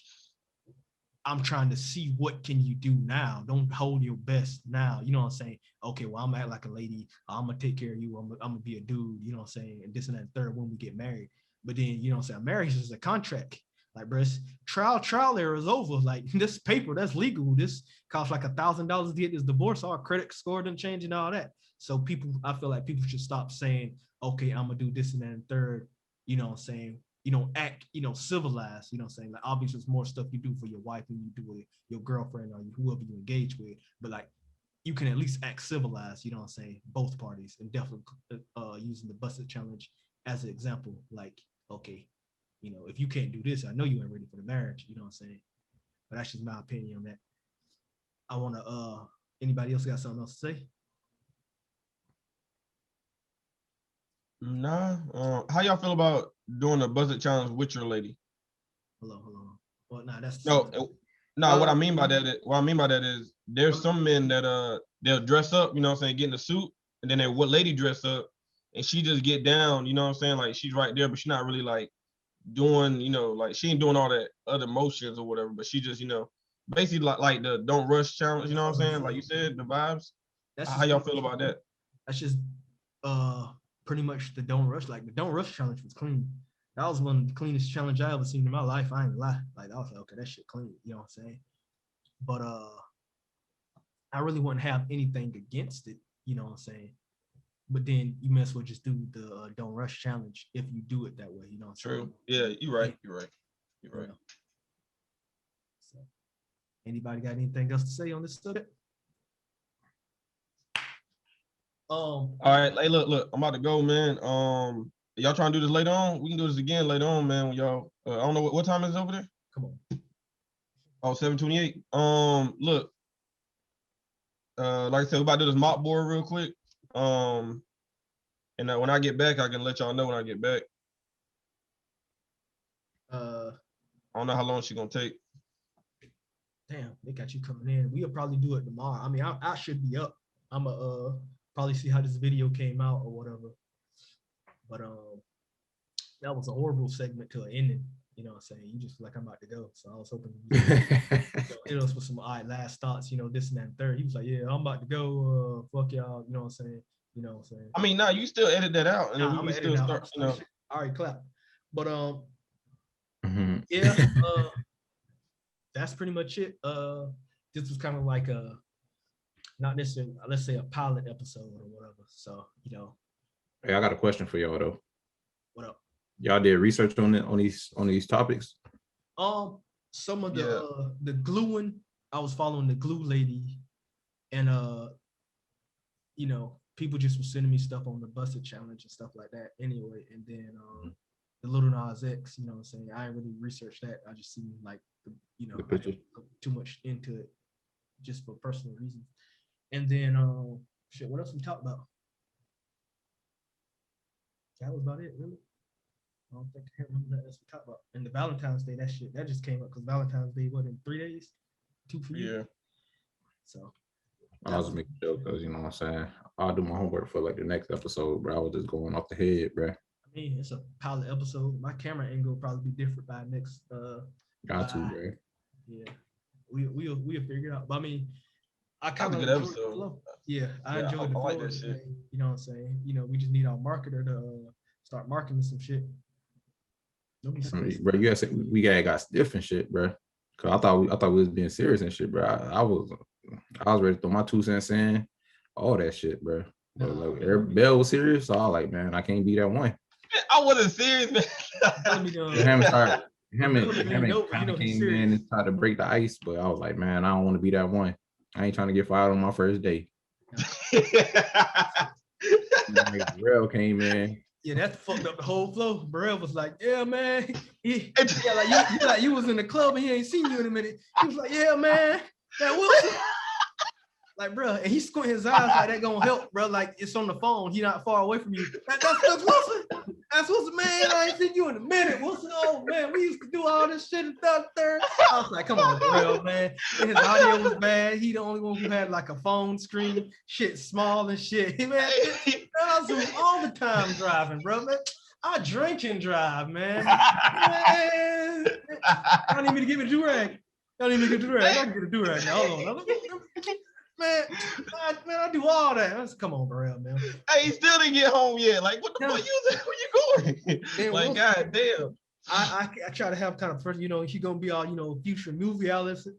A: I'm trying to see what can you do now. Don't hold your best now. You know what I'm saying? Okay, well, I'm act like a lady. I'm gonna take care of you. I'm gonna be a dude. You know what I'm saying? And this and that and third when we get married. But then, you know what I'm saying? Marriage is a contract. Like, bro, trial error is over. Like, this paper, that's legal. This costs like $1,000 to get this divorce. Our credit score didn't change and all that. So people, I feel like people should stop saying, okay, I'm gonna do this and that and third. You know what I'm saying? You know, act, you know, civilized, you know what I'm saying? Like, obviously, it's more stuff you do for your wife than you do with your girlfriend or whoever you engage with. But, like, you can at least act civilized, you know what I'm saying? Both parties, and definitely using the busted challenge as an example. Like, okay, you know, if you can't do this, I know you ain't ready for the marriage, you know what I'm saying? But that's just my opinion on that. I want to, anybody else got something else to say?
B: Nah. How y'all feel about doing a budget challenge with your lady?
A: Hold on. Well, nah, that's
B: no. What I mean by that is there's some men that they'll dress up, you know what I'm saying, get in a suit, and then they what lady dress up, and she just get down, you know what I'm saying, like she's right there, but she's not really like doing, you know, like she ain't doing all that other motions or whatever, but she just, you know, basically like the don't rush challenge, you know what I'm saying, like you said, the vibes. How y'all feel about that?
A: That's just pretty much the don't rush. Like, the don't rush challenge was clean. That was one of the cleanest challenge I ever seen in my life. I ain't lie. Like, I was like, okay, that shit clean. You know what I'm saying? But I really wouldn't have anything against it. You know what I'm saying? But then you may as well just do the don't rush challenge if you do it that way. You know what I'm saying?
B: True. Yeah, you're right. You're right.
A: So, anybody got anything else to say on this subject?
B: All right, hey, look, I'm about to go, man. Y'all trying to do this later on? We can do this again later on, man. When y'all, I don't know what time is it over there.
A: Come on.
B: Oh, 7:28. Look, like I said, we're about to do this mock board real quick. And when I get back, I can let y'all know when I get back. I don't know how long she's gonna take.
A: Damn, they got you coming in. We'll probably do it tomorrow. I mean, I should be up. I'm probably see how this video came out or whatever. But that was a horrible segment to an ending. You know what I'm saying? You just feel like I'm about to go. So I was hoping you hit us with some last thoughts, you know, this and that and third. He was like, yeah, I'm about to go. Fuck y'all. You know what I'm saying? You know what I'm saying?
B: I mean, you still edit that out, and then we still start. You know.
A: All right, clap. But
C: mm-hmm.
A: Yeah, that's pretty much it. This was kind of like a, not necessarily, let's say, a pilot episode or whatever. So, you know.
C: Hey, I got a question for y'all though.
A: What up?
C: Y'all did research on it, on these topics?
A: Some of the gluing, I was following the glue lady, and you know, people just were sending me stuff on the busted challenge and stuff like that anyway. And then the Lil Nas X, you know what I'm saying? I ain't really researched that. I just seen like I didn't look too much into it just for personal reasons. And then shit, what else we talked about? That was about it, really. I don't think I can't remember that else we talked about. And the Valentine's Day, that just came up because Valentine's Day, what, in 3 days? 2 for you?
B: Yeah.
A: So
C: I was making a joke because, you know what I'm saying, I'll do my homework for like the next episode, bro. I was just going off the head, bro.
A: I mean, it's a pilot episode. My camera angle will probably be different by next.
C: Got to, bro.
A: Yeah, we'll figure it out. But I mean, I kind of
B: enjoyed the flow.
A: Yeah, I enjoyed the flow.
B: Like that shit.
A: You know what I'm saying? You know, we just need our marketer to start marketing some shit.
C: Bro, you guys, we got stiff and shit, bro. Cause I thought we was being serious and shit, bro. I was ready to throw my 2 cents in, all that shit, bro. But like Bell was serious, so I was like, man, I can't be that one.
B: I wasn't serious, man.
C: Him kind of came in and tried to break the ice, but I was like, man, I don't want to be that one. I ain't trying to get fired on my first day. Burrell came in.
A: Yeah, that fucked up the whole flow. Burrell was like, yeah, man. Like you was in the club and he ain't seen you in a minute. He was like, yeah, man. That Wilson. Like, bro, and he squint his eyes like that gonna help, bro. Like it's on the phone. He not far away from you. That's Wilson. That's Wilson, man. I ain't seen you in a minute. Wilson, oh man, we used to do all this shit in third. I was like, come on, bro, man. And his audio was bad. He the only one who had like a phone screen, shit small and shit. Man, I was all the time driving, bro, man. I drink and drive, man. I don't even need to give me a do-rag. I don't even get a do-rag. I can get a do-rag now. Hold on. Man, I do all that. Come on, Burrell, man.
B: Hey, he still didn't get home yet. Like, what the fuck where you going? Like, goddamn.
A: I try to have kind of first, he gonna be all, future movie analysis,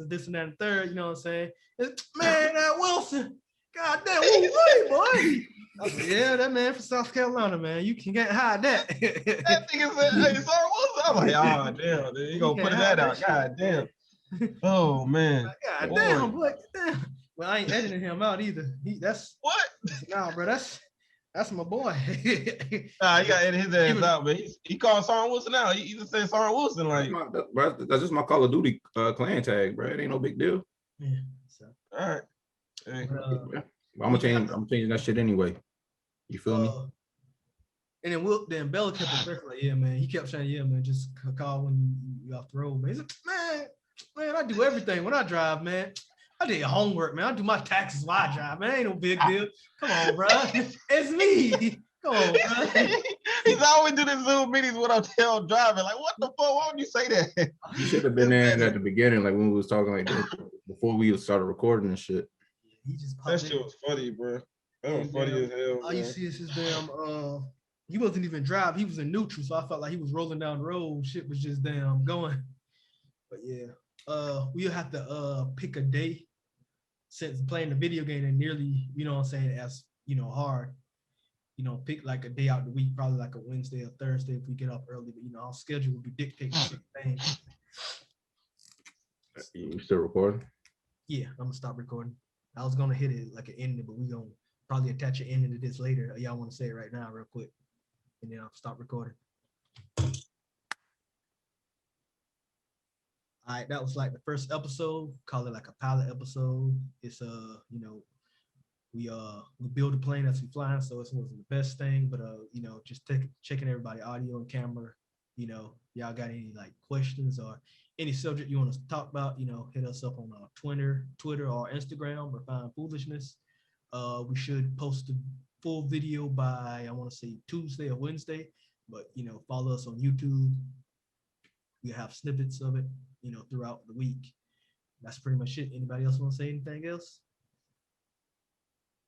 A: this and that and third, you know what I'm saying? Man, that Wilson, goddamn, boy. I said, yeah, that man from South Carolina, man. You can't hide that.
B: That nigga said, hey, sorry, Wilson. I'm like, oh, damn, dude. You gonna put that out. God damn. Oh, man.
A: God damn, boy. Damn. Well, I ain't editing him out either. That's
B: what?
A: Nah, bro, that's my boy.
B: Nah, he got to edit his ass out, but he called Soren Wilson out. He just said Soren Wilson, like.
C: That's just my Call of Duty clan tag, bro. It ain't no big deal.
A: Yeah. So.
B: All right. Hey.
C: I'm changing that shit anyway. You feel me?
A: And then Bella kept it like, yeah, man. He kept saying, yeah, man, just call when you off the road, man. He's like, man, I do everything when I drive, man. I did homework, man. I do my taxes while I drive, man. Ain't no big deal. Come on, bro. It's me. Come on, bro.
B: He's always do the Zoom meetings when I'm driving. Like, what the fuck? Why would you say that?
C: You should have been there at the beginning, like when we was talking like this, before we started recording and shit.
B: That shit was funny, bro. That was funny as hell.
A: All you see is his damn he wasn't even driving, he was in neutral, so I felt like he was rolling down the road. Shit was just damn going. But yeah. We'll have to pick a day since playing the video game and nearly, as hard. Pick like a day out the week, probably like a Wednesday or Thursday if we get up early. But our schedule will be dictating things.
C: You still recording?
A: Yeah, I'm gonna stop recording. I was gonna hit it like an ending, but we gonna probably attach an ending to this later. Y'all want to say it right now, real quick, and then I'll stop recording. All right, that was like the first episode. Call it like a pilot episode. It's we build a plane as we flying, so it wasn't the best thing, but just checking everybody audio and camera. Y'all got any like questions or any subject you want us to talk about? Hit us up on Twitter or Instagram or Find Foolishness. We should post the full video by I want to say Tuesday or Wednesday, but follow us on YouTube. We have snippets of it. Throughout the week. That's pretty much it. Anybody else want to say anything else?